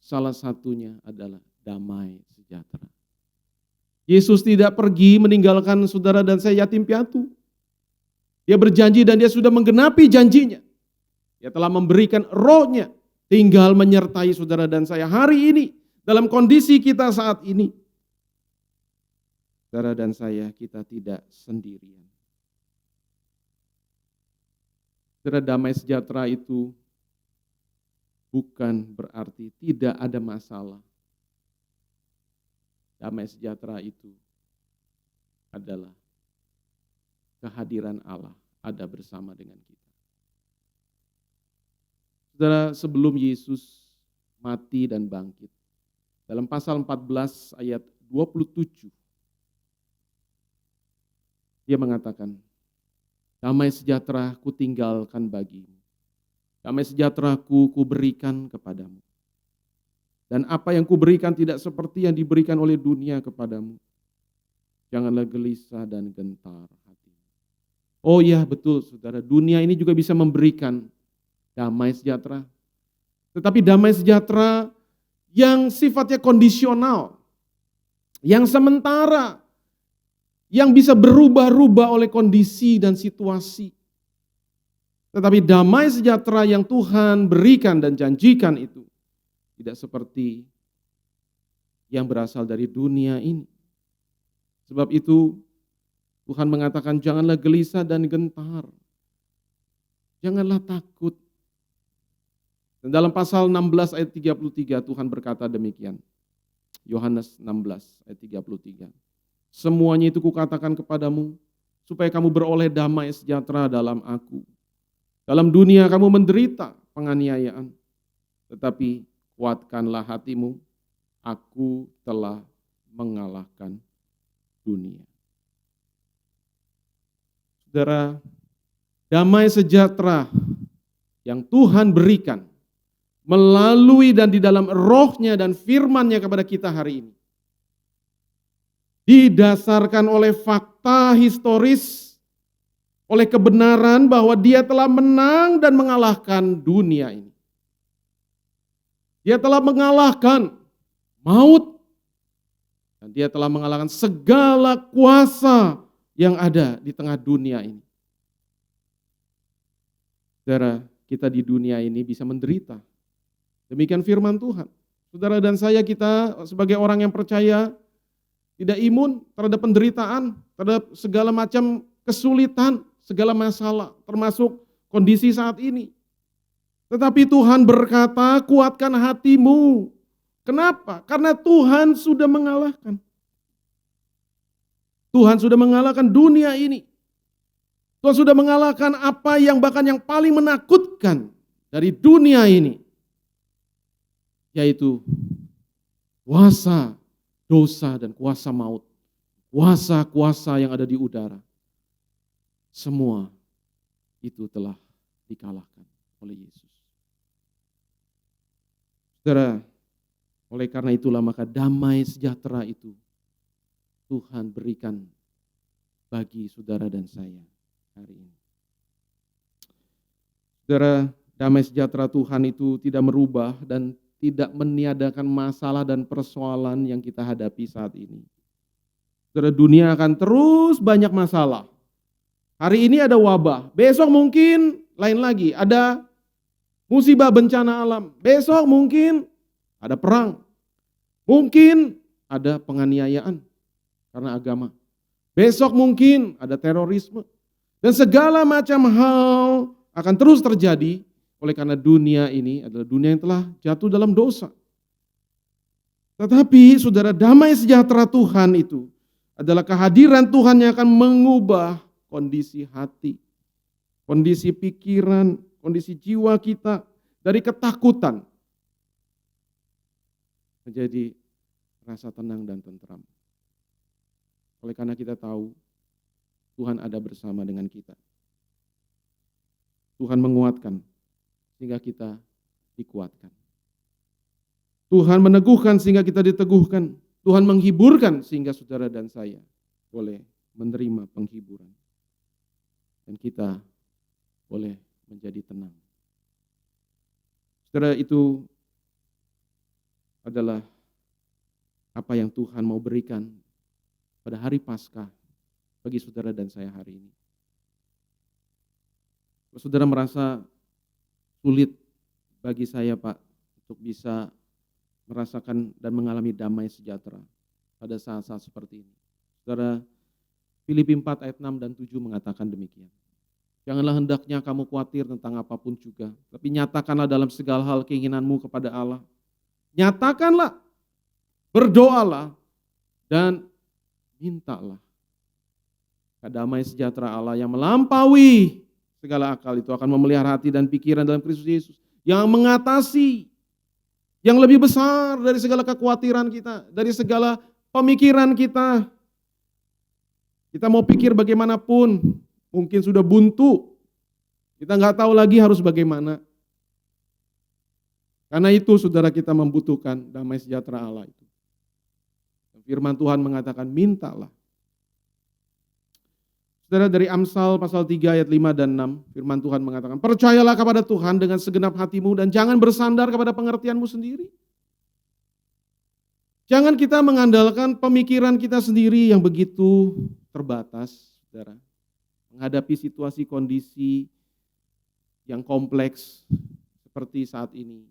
salah satunya adalah damai sejahtera. Yesus tidak pergi meninggalkan saudara dan saya yatim piatu. Dia berjanji dan dia sudah menggenapi janjinya. Dia telah memberikan roh-Nya tinggal menyertai saudara dan saya hari ini dalam kondisi kita saat ini. Saudara dan saya, kita tidak sendirian. Saudara, damai sejahtera itu bukan berarti tidak ada masalah. Damai sejahtera itu adalah kehadiran Allah ada bersama dengan kita. Saudara, sebelum Yesus mati dan bangkit. Dalam pasal 14 ayat 27, dia mengatakan, damai sejahtera ku tinggalkan bagimu. Damai sejahtera ku berikan kepadamu. Dan apa yang kuberikan tidak seperti yang diberikan oleh dunia kepadamu. Janganlah gelisah dan gentar hati. Oh ya betul saudara, dunia ini juga bisa memberikan damai sejahtera. Tetapi damai sejahtera yang sifatnya kondisional, yang sementara, yang bisa berubah-ubah oleh kondisi dan situasi. Tetapi damai sejahtera yang Tuhan berikan dan janjikan itu tidak seperti yang berasal dari dunia ini. Sebab itu Tuhan mengatakan janganlah gelisah dan gentar. Janganlah takut. Dan dalam pasal 16 ayat 33 Tuhan berkata demikian. Yohanes 16 ayat 33. Semuanya itu kukatakan kepadamu, supaya kamu beroleh damai sejahtera dalam aku. Dalam dunia kamu menderita penganiayaan, tetapi kuatkanlah hatimu, aku telah mengalahkan dunia. Saudara, damai sejahtera yang Tuhan berikan melalui dan di dalam rohnya dan firman-Nya kepada kita hari ini, didasarkan oleh fakta historis, oleh kebenaran bahwa Dia telah menang dan mengalahkan dunia ini. Dia telah mengalahkan maut, dan Dia telah mengalahkan segala kuasa yang ada di tengah dunia ini. Saudara, kita di dunia ini bisa menderita. Demikian firman Tuhan. Saudara dan saya, kita sebagai orang yang percaya, tidak imun terhadap penderitaan, terhadap segala macam kesulitan, segala masalah, termasuk kondisi saat ini. Tetapi Tuhan berkata, kuatkan hatimu. Kenapa? Karena Tuhan sudah mengalahkan. Tuhan sudah mengalahkan dunia ini. Tuhan sudah mengalahkan apa yang bahkan yang paling menakutkan dari dunia ini. Yaitu kuasa dosa dan kuasa maut, kuasa-kuasa yang ada di udara, semua itu telah dikalahkan oleh Yesus. Saudara, oleh karena itulah maka damai sejahtera itu Tuhan berikan bagi saudara dan saya hari ini. Saudara, damai sejahtera Tuhan itu tidak merubah dan tidak meniadakan masalah dan persoalan yang kita hadapi saat ini. Saudara, dunia akan terus banyak masalah. Hari ini ada wabah, besok mungkin lain lagi, ada musibah bencana alam. Besok mungkin ada perang, mungkin ada penganiayaan karena agama. Besok mungkin ada terorisme. Dan segala macam hal akan terus terjadi. Oleh karena dunia ini adalah dunia yang telah jatuh dalam dosa. Tetapi saudara, damai sejahtera Tuhan itu adalah kehadiran Tuhan yang akan mengubah kondisi hati, kondisi pikiran, kondisi jiwa kita dari ketakutan menjadi rasa tenang dan tentram. Oleh karena kita tahu Tuhan ada bersama dengan kita. Tuhan menguatkan sehingga kita dikuatkan. Tuhan meneguhkan sehingga kita diteguhkan. Tuhan menghiburkan sehingga saudara dan saya boleh menerima penghiburan. Dan kita boleh menjadi tenang. Saudara, itu adalah apa yang Tuhan mau berikan pada hari Paskah bagi saudara dan saya hari ini. Kalau saudara merasa sulit bagi saya, Pak, untuk bisa merasakan dan mengalami damai sejahtera pada saat-saat seperti ini. Saudara, Filipi 4 ayat 6 dan 7 mengatakan demikian. Janganlah hendaknya kamu khawatir tentang apapun juga, tapi nyatakanlah dalam segala hal keinginanmu kepada Allah. Nyatakanlah, berdoalah, dan mintalah. Damai sejahtera Allah yang melampaui segala akal itu akan memelihara hati dan pikiran dalam Kristus Yesus. Yang mengatasi, yang lebih besar dari segala kekhawatiran kita, dari segala pemikiran kita. Kita mau pikir bagaimanapun, mungkin sudah buntu, kita nggak tahu lagi harus bagaimana. Karena itu saudara, kita membutuhkan damai sejahtera Allah itu. Firman Tuhan mengatakan, mintalah. Saudara, dari Amsal pasal 3 ayat 5 dan 6, firman Tuhan mengatakan, percayalah kepada Tuhan dengan segenap hatimu dan jangan bersandar kepada pengertianmu sendiri. Jangan kita mengandalkan pemikiran kita sendiri yang begitu terbatas, saudara. Menghadapi situasi kondisi yang kompleks seperti saat ini.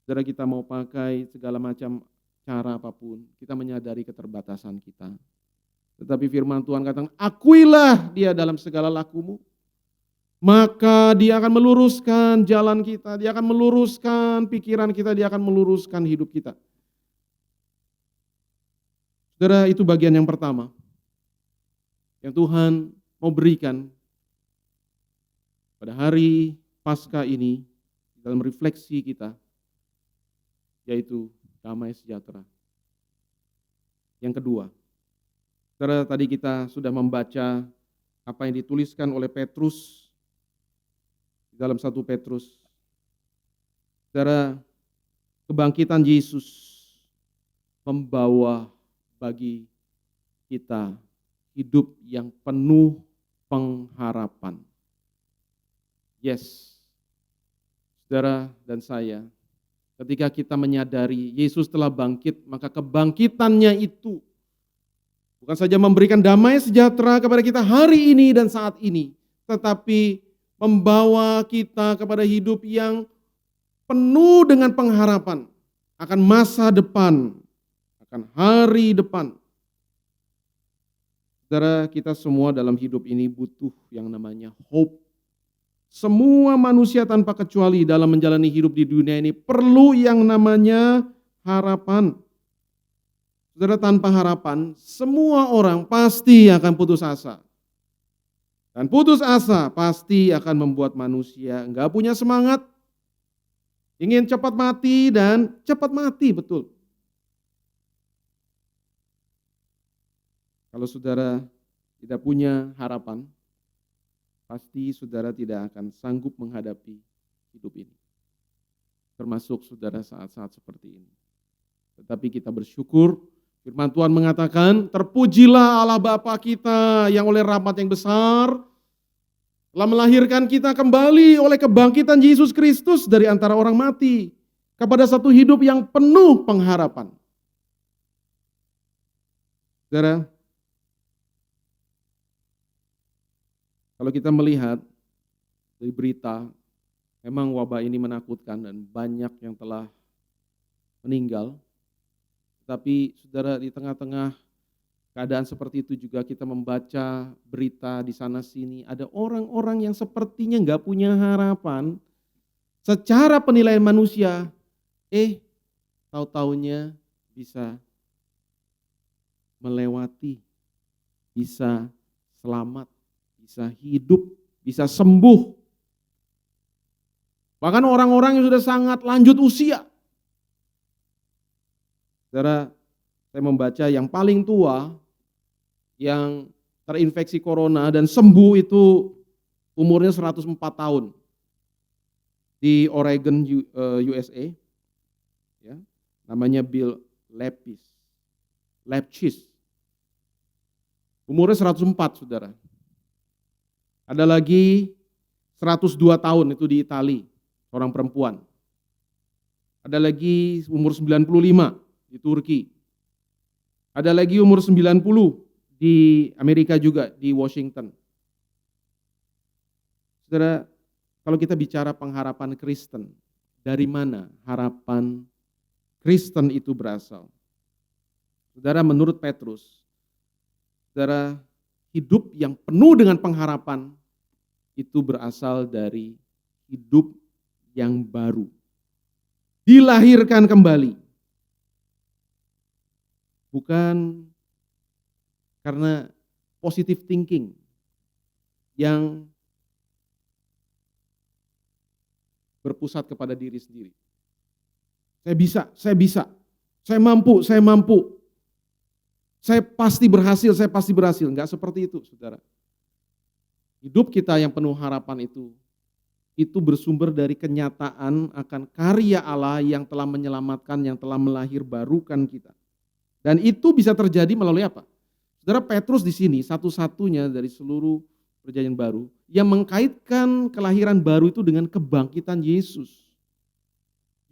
Saudara, kita mau pakai segala macam cara apapun, kita menyadari keterbatasan kita. Tetapi firman Tuhan katakan, akuilah dia dalam segala lakumu. Maka dia akan meluruskan jalan kita, dia akan meluruskan pikiran kita, dia akan meluruskan hidup kita. Saudara, itu bagian yang pertama yang Tuhan mau berikan pada hari Paskah ini dalam refleksi kita, yaitu damai sejahtera. Yang kedua, saudara, tadi kita sudah membaca apa yang dituliskan oleh Petrus dalam 1 Petrus. Saudara, kebangkitan Yesus membawa bagi kita hidup yang penuh pengharapan. Yes, saudara dan saya, ketika kita menyadari Yesus telah bangkit, maka kebangkitannya itu bukan saja memberikan damai sejahtera kepada kita hari ini dan saat ini, tetapi membawa kita kepada hidup yang penuh dengan pengharapan akan masa depan, akan hari depan. Saudara, kita semua dalam hidup ini butuh yang namanya hope. Semua manusia tanpa kecuali dalam menjalani hidup di dunia ini perlu yang namanya harapan. Saudara, tanpa harapan, semua orang pasti akan putus asa. Dan putus asa pasti akan membuat manusia enggak punya semangat, ingin cepat mati dan cepat mati, betul. Kalau saudara tidak punya harapan, pasti saudara tidak akan sanggup menghadapi hidup ini. Termasuk saudara saat-saat seperti ini. Tetapi kita bersyukur, firman Tuhan mengatakan, terpujilah Allah Bapa kita yang oleh rahmat yang besar telah melahirkan kita kembali oleh kebangkitan Yesus Kristus dari antara orang mati kepada satu hidup yang penuh pengharapan. Saudara, kalau kita melihat dari berita, memang wabah ini menakutkan dan banyak yang telah meninggal. Tapi saudara, di tengah-tengah keadaan seperti itu juga kita membaca berita di sana sini. Ada orang-orang yang sepertinya nggak punya harapan. Secara penilaian manusia, tahu-taunya bisa melewati, bisa selamat, bisa hidup, bisa sembuh. Bahkan orang-orang yang sudah sangat lanjut usia. Saudara, saya membaca yang paling tua yang terinfeksi corona dan sembuh itu umurnya 104 tahun di Oregon, USA. Ya, namanya Bill Lepchis. Umurnya 104, saudara. Ada lagi 102 tahun itu di Italia, seorang perempuan. Ada lagi umur 95 di Turki. Ada lagi umur 90 di Amerika juga, di Washington. Saudara, kalau kita bicara pengharapan Kristen, dari mana harapan Kristen itu berasal? Saudara, menurut Petrus, saudara, hidup yang penuh dengan pengharapan itu berasal dari hidup yang baru. Dilahirkan kembali. Bukan karena positive thinking yang berpusat kepada diri sendiri. Saya bisa, saya mampu, saya pasti berhasil. Enggak seperti itu, saudara. Hidup kita yang penuh harapan itu bersumber dari kenyataan akan karya Allah yang telah menyelamatkan, yang telah melahirbarukan kita. Dan itu bisa terjadi melalui apa? Saudara, Petrus di sini satu-satunya dari seluruh perjanjian baru yang mengkaitkan kelahiran baru itu dengan kebangkitan Yesus.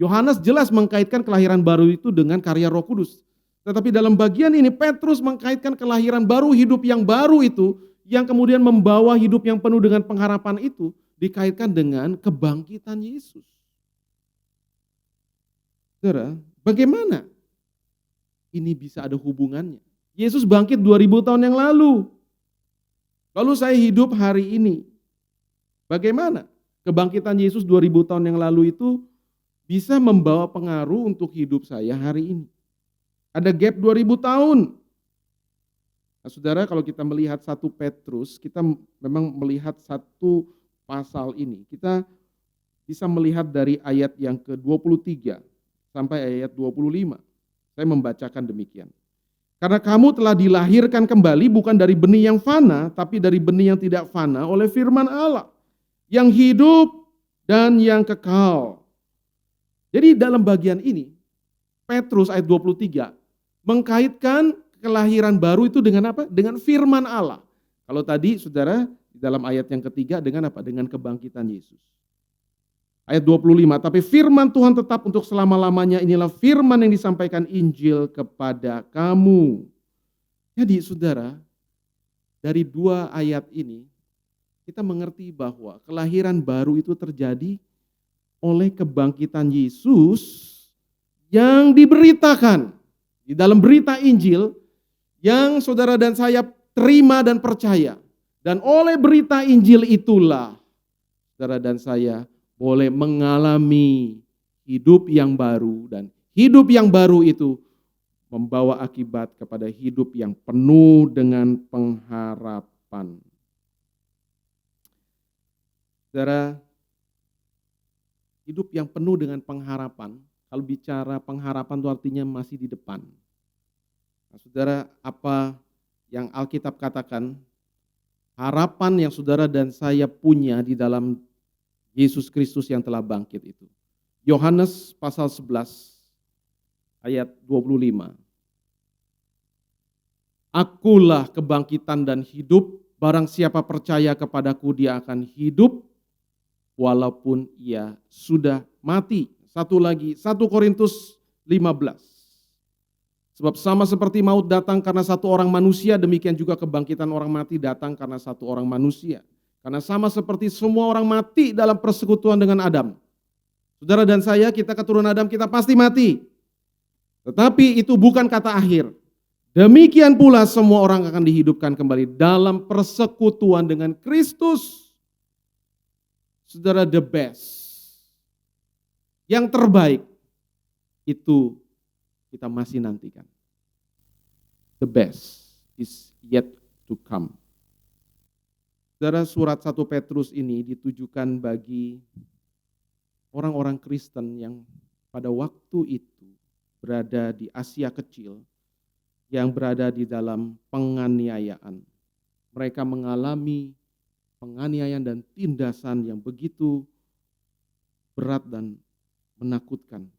Yohanes jelas mengkaitkan kelahiran baru itu dengan karya Roh Kudus. Tetapi dalam bagian ini Petrus mengkaitkan kelahiran baru, hidup yang baru itu, yang kemudian membawa hidup yang penuh dengan pengharapan itu, dikaitkan dengan kebangkitan Yesus. Saudara, bagaimana ini bisa ada hubungannya? Yesus bangkit 2000 tahun yang lalu. Lalu saya hidup hari ini. Bagaimana kebangkitan Yesus 2000 tahun yang lalu itu bisa membawa pengaruh untuk hidup saya hari ini? Ada gap 2000 tahun. Nah, saudara, kalau kita melihat 1 Petrus, kita memang melihat satu pasal ini. Kita bisa melihat dari ayat yang ke-23 sampai ayat 25. Saya membacakan demikian. Karena kamu telah dilahirkan kembali bukan dari benih yang fana, tapi dari benih yang tidak fana oleh firman Allah, yang hidup dan yang kekal. Jadi dalam bagian ini, Petrus ayat 23 mengkaitkan kelahiran baru itu dengan apa? Dengan firman Allah. Kalau tadi saudara di dalam ayat yang ketiga dengan apa? Dengan kebangkitan Yesus. Ayat 25, tapi firman Tuhan tetap untuk selama-lamanya, inilah firman yang disampaikan Injil kepada kamu. Jadi saudara, dari 2 ayat ini, kita mengerti bahwa kelahiran baru itu terjadi oleh kebangkitan Yesus yang diberitakan di dalam berita Injil yang saudara dan saya terima dan percaya. Dan oleh berita Injil itulah saudara dan saya boleh mengalami hidup yang baru, dan hidup yang baru itu membawa akibat kepada hidup yang penuh dengan pengharapan. Saudara, hidup yang penuh dengan pengharapan, kalau bicara pengharapan itu artinya masih di depan. Nah, saudara, apa yang Alkitab katakan, harapan yang saudara dan saya punya di dalam Yesus Kristus yang telah bangkit itu. Yohanes pasal 11 ayat 25. Akulah kebangkitan dan hidup, barang siapa percaya kepadaku dia akan hidup walaupun ia sudah mati. Satu lagi, 1 Korintus 15. Sebab sama seperti maut datang karena satu orang manusia, demikian juga kebangkitan orang mati datang karena satu orang manusia. Karena sama seperti semua orang mati dalam persekutuan dengan Adam. Saudara dan saya, kita keturunan Adam, kita pasti mati. Tetapi itu bukan kata akhir. Demikian pula semua orang akan dihidupkan kembali dalam persekutuan dengan Kristus. Saudara, the best, yang terbaik itu kita masih nantikan. The best is yet to come. Saudara, surat 1 Petrus ini ditujukan bagi orang-orang Kristen yang pada waktu itu berada di Asia Kecil, yang berada di dalam penganiayaan. Mereka mengalami penganiayaan dan tindasan yang begitu berat dan menakutkan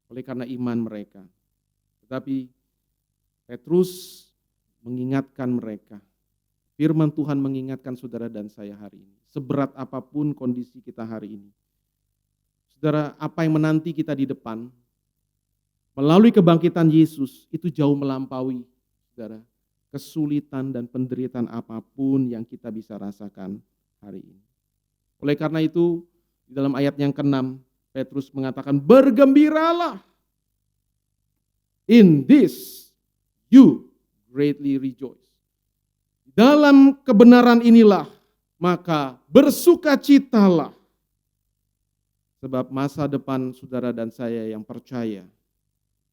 oleh karena iman mereka. Tetapi Petrus mengingatkan mereka. Firman Tuhan mengingatkan saudara dan saya hari ini. Seberat apapun kondisi kita hari ini. Saudara, apa yang menanti kita di depan melalui kebangkitan Yesus itu jauh melampaui, saudara, kesulitan dan penderitaan apapun yang kita bisa rasakan hari ini. Oleh karena itu, di dalam ayat yang ke-6, Petrus mengatakan, bergembiralah. In this you greatly rejoice. Dalam kebenaran inilah, maka bersukacitalah. Sebab masa depan saudara dan saya yang percaya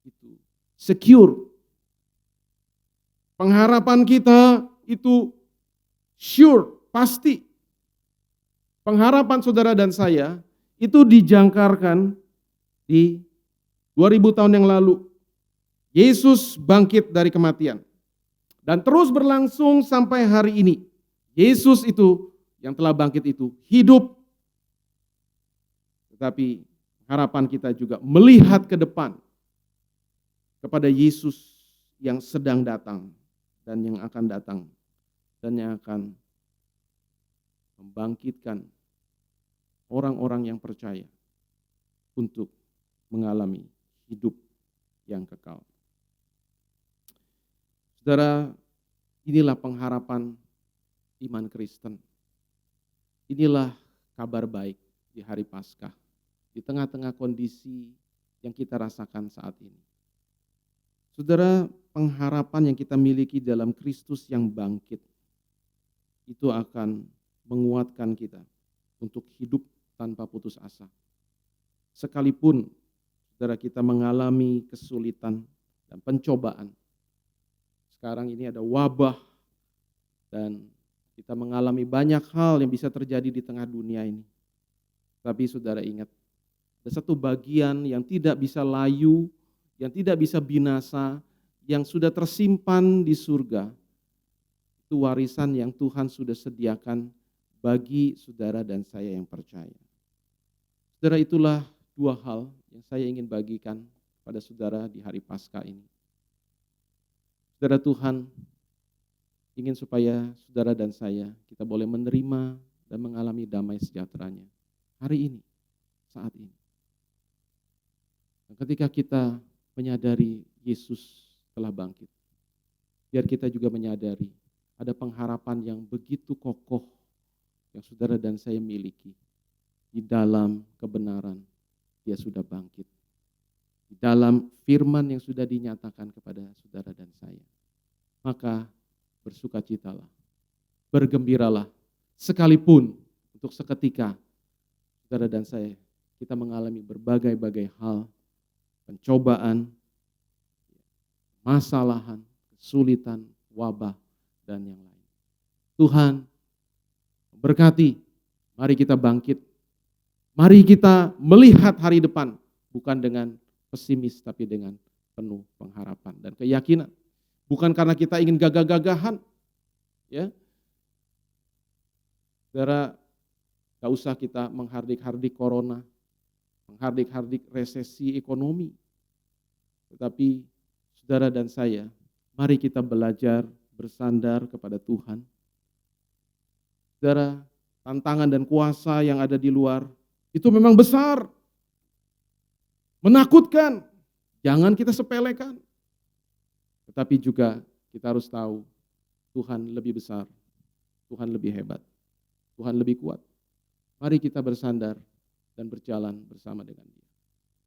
itu secure. Pengharapan kita itu sure, pasti. Pengharapan saudara dan saya itu dijangkarkan di 2000 tahun yang lalu, Yesus bangkit dari kematian. Dan terus berlangsung sampai hari ini. Yesus itu yang telah bangkit itu hidup. Tetapi harapan kita juga melihat ke depan kepada Yesus yang sedang datang dan yang akan datang dan yang akan membangkitkan orang-orang yang percaya untuk mengalami hidup yang kekal. Saudara, inilah pengharapan iman Kristen. Inilah kabar baik di hari Paskah, di tengah-tengah kondisi yang kita rasakan saat ini. Saudara, pengharapan yang kita miliki dalam Kristus yang bangkit, itu akan menguatkan kita untuk hidup tanpa putus asa. Sekalipun, saudara, kita mengalami kesulitan dan pencobaan. Sekarang ini ada wabah dan kita mengalami banyak hal yang bisa terjadi di tengah dunia ini. Tapi saudara ingat, ada satu bagian yang tidak bisa layu, yang tidak bisa binasa, yang sudah tersimpan di surga. Itu warisan yang Tuhan sudah sediakan bagi saudara dan saya yang percaya. Saudara, itulah dua hal yang saya ingin bagikan pada saudara di hari Paskah ini. Saudara, Tuhan ingin supaya saudara dan saya kita boleh menerima dan mengalami damai sejahtera-Nya hari ini, saat ini. Dan ketika kita menyadari Yesus telah bangkit, biar kita juga menyadari ada pengharapan yang begitu kokoh yang saudara dan saya miliki. Di dalam kebenaran Dia sudah bangkit. Di dalam firman yang sudah dinyatakan kepada saudara dan saya. Maka bersukacitalah, bergembiralah, sekalipun untuk seketika saudara dan saya kita mengalami berbagai-bagai hal, pencobaan, masalahan, kesulitan, wabah, dan yang lain. Tuhan berkati, mari kita bangkit, mari kita melihat hari depan, bukan dengan pesimis tapi dengan penuh pengharapan dan keyakinan. Bukan karena kita ingin gagah-gagahan, ya. Saudara, gak usah kita menghardik-hardik corona, menghardik-hardik resesi ekonomi. Tetapi saudara dan saya, mari kita belajar bersandar kepada Tuhan. Saudara, tantangan dan kuasa yang ada di luar, itu memang besar, menakutkan, jangan kita sepelekan. Tetapi juga kita harus tahu Tuhan lebih besar, Tuhan lebih hebat, Tuhan lebih kuat. Mari kita bersandar dan berjalan bersama dengan Dia.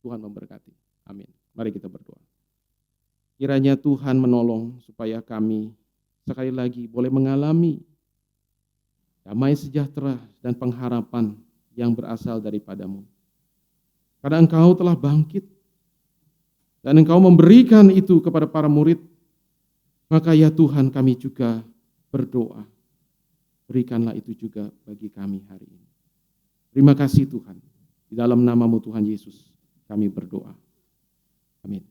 Tuhan memberkati. Amin. Mari kita berdoa. Kiranya Tuhan menolong supaya kami sekali lagi boleh mengalami damai sejahtera dan pengharapan yang berasal daripada-Mu. Karena Engkau telah bangkit dan Engkau memberikan itu kepada para murid, maka ya Tuhan kami juga berdoa, berikanlah itu juga bagi kami hari ini. Terima kasih Tuhan, di dalam nama-Mu Tuhan Yesus kami berdoa. Amin.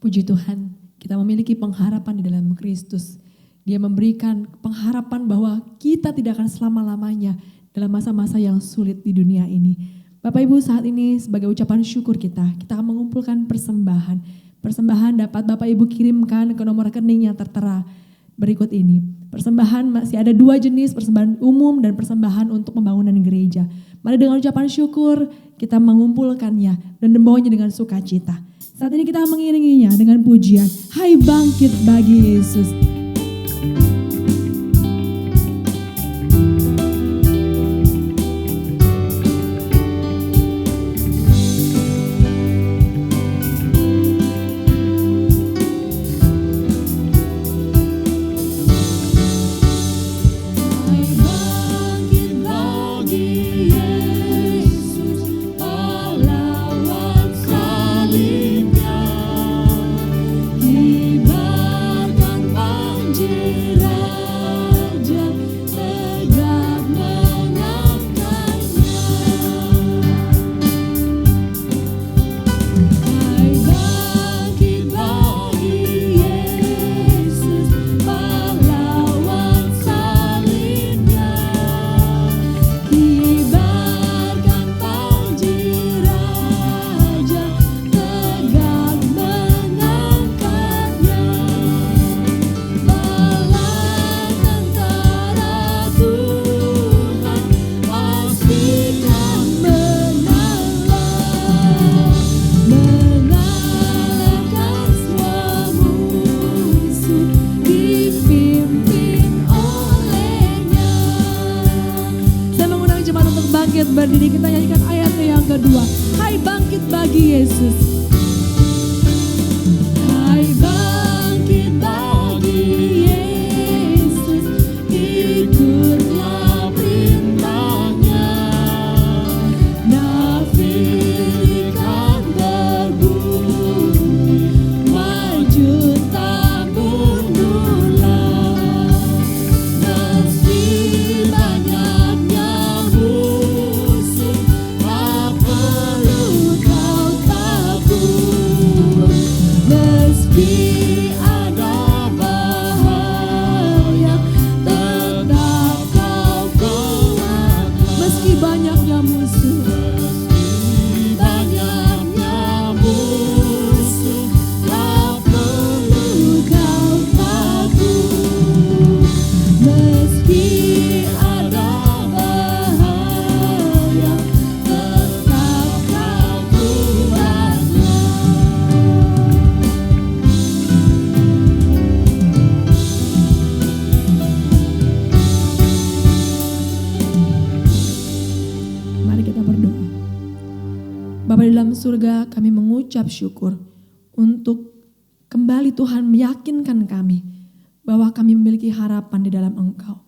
Puji Tuhan, kita memiliki pengharapan di dalam Kristus. Dia memberikan pengharapan bahwa kita tidak akan selama-lamanya dalam masa-masa yang sulit di dunia ini. Bapak Ibu, saat ini sebagai ucapan syukur kita akan mengumpulkan persembahan. Persembahan dapat Bapak Ibu kirimkan ke nomor rekening yang tertera berikut ini. Persembahan masih ada dua jenis, persembahan umum dan persembahan untuk pembangunan gereja. Mari dengan ucapan syukur kita mengumpulkannya dan membawanya dengan sukacita. Saat ini kita mengiringinya dengan pujian, Hai bangkit bagi Yesus. bangkit berdiri, kita nyanyikan ayatnya yang kedua. Hai bangkit bagi Yesus. Hai bangkit bagi Yesus, ikutlah perintahnya. Nafikan berbunyi, maju tak mundurlah. Meski banyaknya musuh, tak perlu kau takut. Meski ada bahaya, tetap kau kuatlah. Meski banyaknya musuh, Meski banyaknya musuh, tak perlu kau takut. Meski ada bahaya, tetap kau kuatlah. mari kita berdoa. Bapa di dalam surga, kami mengucap syukur untuk kembali Tuhan meyakinkan kami bahwa kami memiliki harapan di dalam Engkau.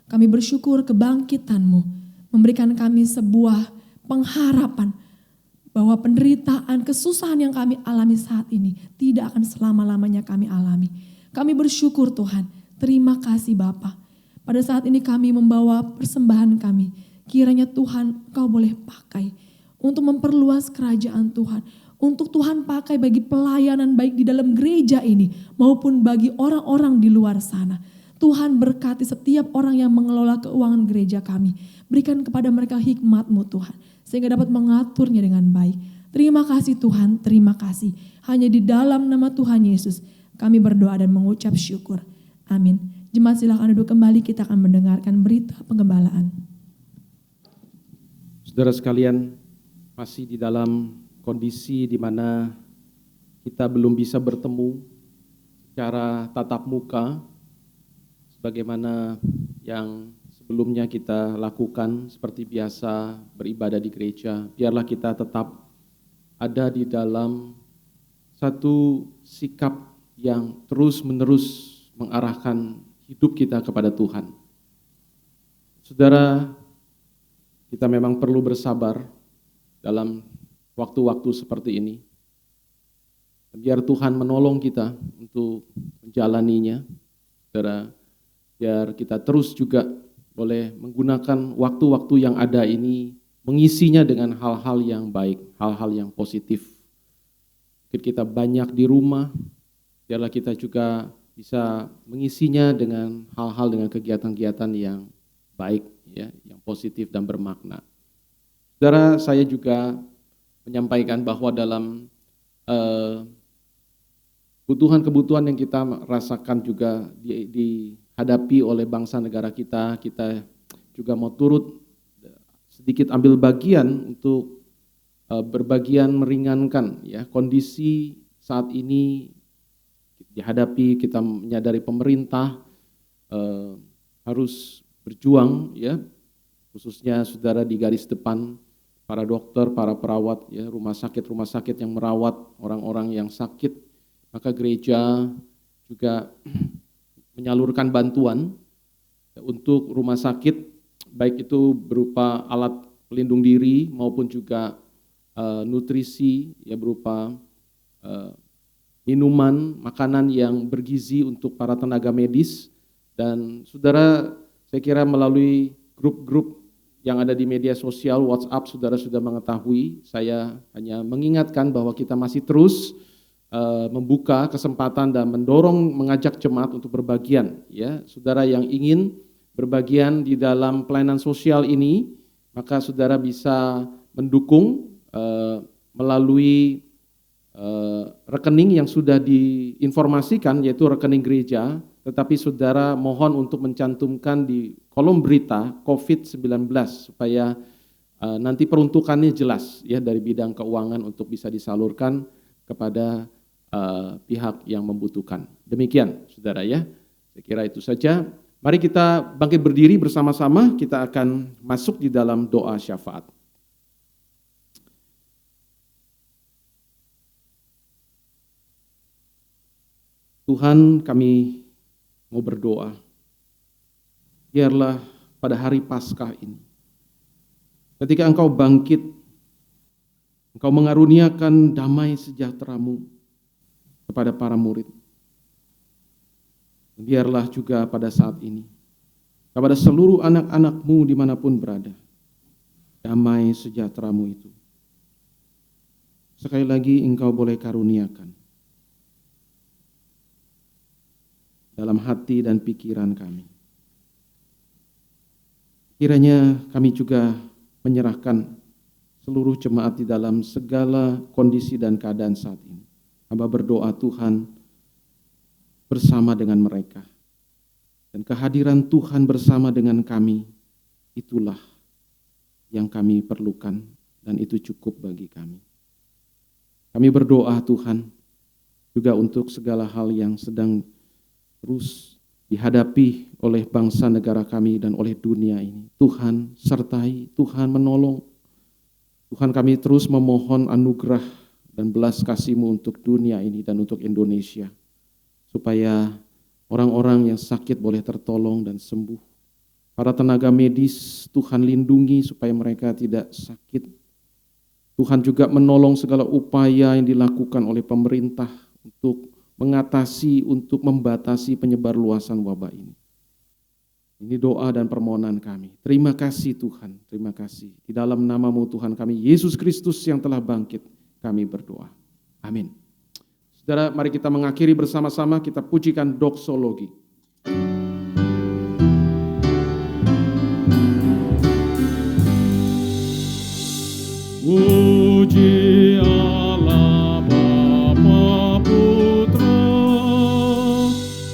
Kami bersyukur kebangkitan-Mu memberikan kami sebuah pengharapan bahwa penderitaan, kesusahan yang kami alami saat ini tidak akan selama-lamanya kami alami. Kami bersyukur Tuhan, terima kasih Bapa. Pada saat ini kami membawa persembahan kami, kiranya Tuhan Engkau boleh pakai untuk memperluas kerajaan Tuhan. Untuk Tuhan pakai bagi pelayanan baik di dalam gereja ini maupun bagi orang-orang di luar sana. Tuhan berkati setiap orang yang mengelola keuangan gereja kami. Berikan kepada mereka hikmat-Mu Tuhan, sehingga dapat mengaturnya dengan baik. Terima kasih Tuhan, terima kasih. Hanya di dalam nama Tuhan Yesus kami berdoa dan mengucap syukur. Amin. Jemaat silakan duduk kembali, kita akan mendengarkan berita penggembalaan. Saudara sekalian, masih di dalam kondisi di mana kita belum bisa bertemu secara tatap muka sebagaimana yang sebelumnya kita lakukan seperti biasa beribadah di gereja. Biarlah kita tetap ada di dalam satu sikap yang terus-menerus mengarahkan hidup kita kepada Tuhan. Saudara, kita memang perlu bersabar dalam waktu-waktu seperti ini. Biar Tuhan menolong kita untuk menjalaninya. Saudara, biar kita terus juga boleh menggunakan waktu-waktu yang ada ini, mengisinya dengan hal-hal yang baik, hal-hal yang positif. Mungkin kita banyak di rumah, biarlah kita juga bisa mengisinya dengan hal-hal, dengan kegiatan-kegiatan yang baik, ya, yang positif dan bermakna. Saudara, saya juga menyampaikan bahwa dalam kebutuhan-kebutuhan yang kita rasakan juga dihadapi oleh bangsa negara kita, kita juga mau turut sedikit ambil bagian untuk berbagian meringankan ya kondisi saat ini dihadapi. Kita menyadari pemerintah harus berjuang ya, khususnya saudara di garis depan, para dokter, para perawat ya, rumah sakit yang merawat orang-orang yang sakit. Maka gereja juga menyalurkan bantuan untuk rumah sakit, baik itu berupa alat pelindung diri maupun juga nutrisi ya, berupa minuman, makanan yang bergizi untuk para tenaga medis. Dan saudara, saya kira melalui grup-grup yang ada di media sosial, WhatsApp, saudara sudah mengetahui. Saya hanya mengingatkan bahwa kita masih terus membuka kesempatan dan mengajak jemaat untuk berbagian. Ya, saudara yang ingin berbagian di dalam pelayanan sosial ini, maka saudara bisa mendukung melalui rekening yang sudah diinformasikan, yaitu rekening gereja. Tetapi saudara mohon untuk mencantumkan di kolom berita COVID-19 supaya nanti peruntukannya jelas ya, dari bidang keuangan untuk bisa disalurkan kepada pihak yang membutuhkan. Demikian saudara ya, saya kira itu saja. Mari kita bangkit berdiri bersama-sama, kita akan masuk di dalam doa syafaat. Tuhan, kami mau berdoa. Biarlah pada hari Paskah ini, ketika Engkau bangkit, Engkau mengaruniakan damai sejahtera-Mu kepada para murid. Biarlah juga pada saat ini, kepada seluruh anak-anak-Mu dimanapun berada, damai sejahtera-Mu itu sekali lagi Engkau boleh karuniakan dalam hati dan pikiran kami. Kiranya kami juga menyerahkan seluruh jemaat di dalam segala kondisi dan keadaan saat ini. Hamba berdoa Tuhan bersama dengan mereka. Dan kehadiran Tuhan bersama dengan kami, itulah yang kami perlukan dan itu cukup bagi kami. Kami berdoa Tuhan juga untuk segala hal yang sedang terus dihadapi oleh bangsa negara kami dan oleh dunia ini. Tuhan sertai, Tuhan menolong. Tuhan kami terus memohon anugerah dan belas kasih-Mu untuk dunia ini dan untuk Indonesia. Supaya orang-orang yang sakit boleh tertolong dan sembuh. Para tenaga medis Tuhan lindungi supaya mereka tidak sakit. Tuhan juga menolong segala upaya yang dilakukan oleh pemerintah untuk mengatasi, untuk membatasi penyebar luasan wabah ini. Ini doa dan permohonan kami. Terima kasih Tuhan, terima kasih. Di dalam nama-Mu Tuhan kami, Yesus Kristus yang telah bangkit, kami berdoa. Amin. Saudara, mari kita mengakhiri bersama-sama, kita pujikan doksologi. Puji Allah Bapa Putra,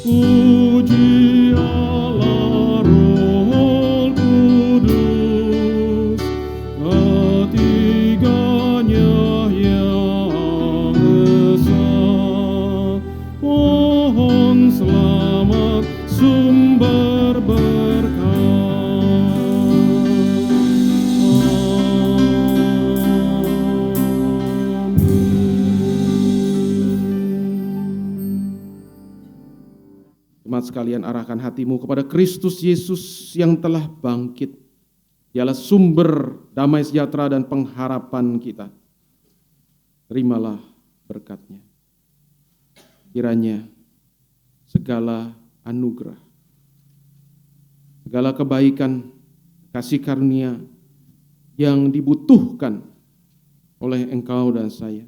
puji Allah Roh Kudus, ketiganya yang esa. Pohon selamat sumber berkah. Jemaat sekalian, arahkan hatimu kepada Kristus Yesus yang telah bangkit. Dialah sumber damai sejahtera dan pengharapan kita. Terimalah berkat-Nya. Kiranya segala anugerah, segala kebaikan, kasih karunia yang dibutuhkan oleh engkau dan saya,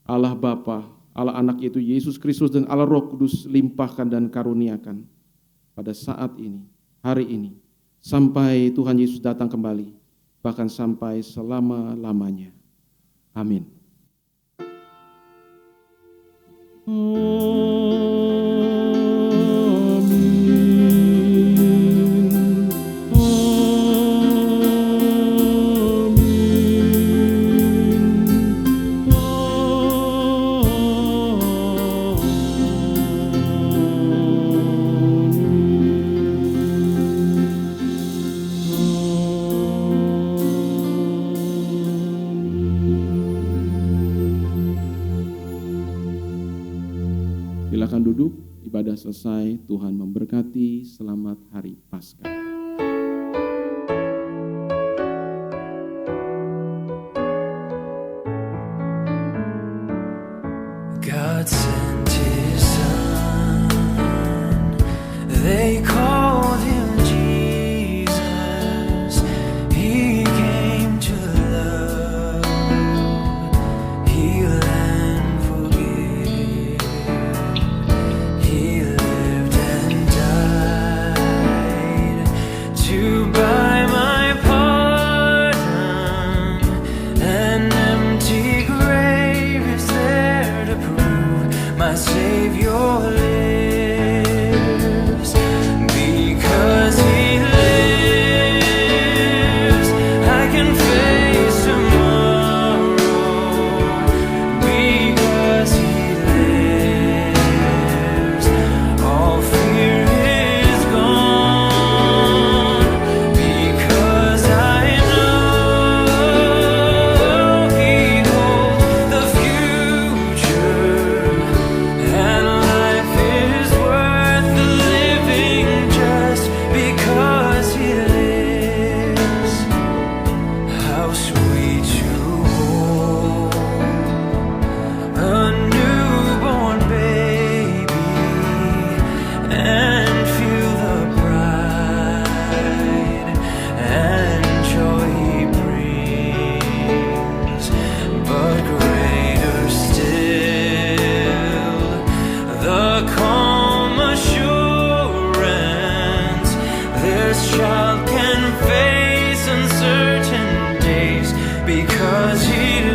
Allah Bapa, Allah Anak yaitu Yesus Kristus dan Allah Roh Kudus limpahkan dan karuniakan pada saat ini, hari ini, sampai Tuhan Yesus datang kembali, bahkan sampai selama-lamanya. Amin. Silakan duduk, ibadah selesai, Tuhan memberkati, selamat hari Paskah. God sent His Son, they called Him Jesus. He came to love, heal and forgive. He lived and died 무너지는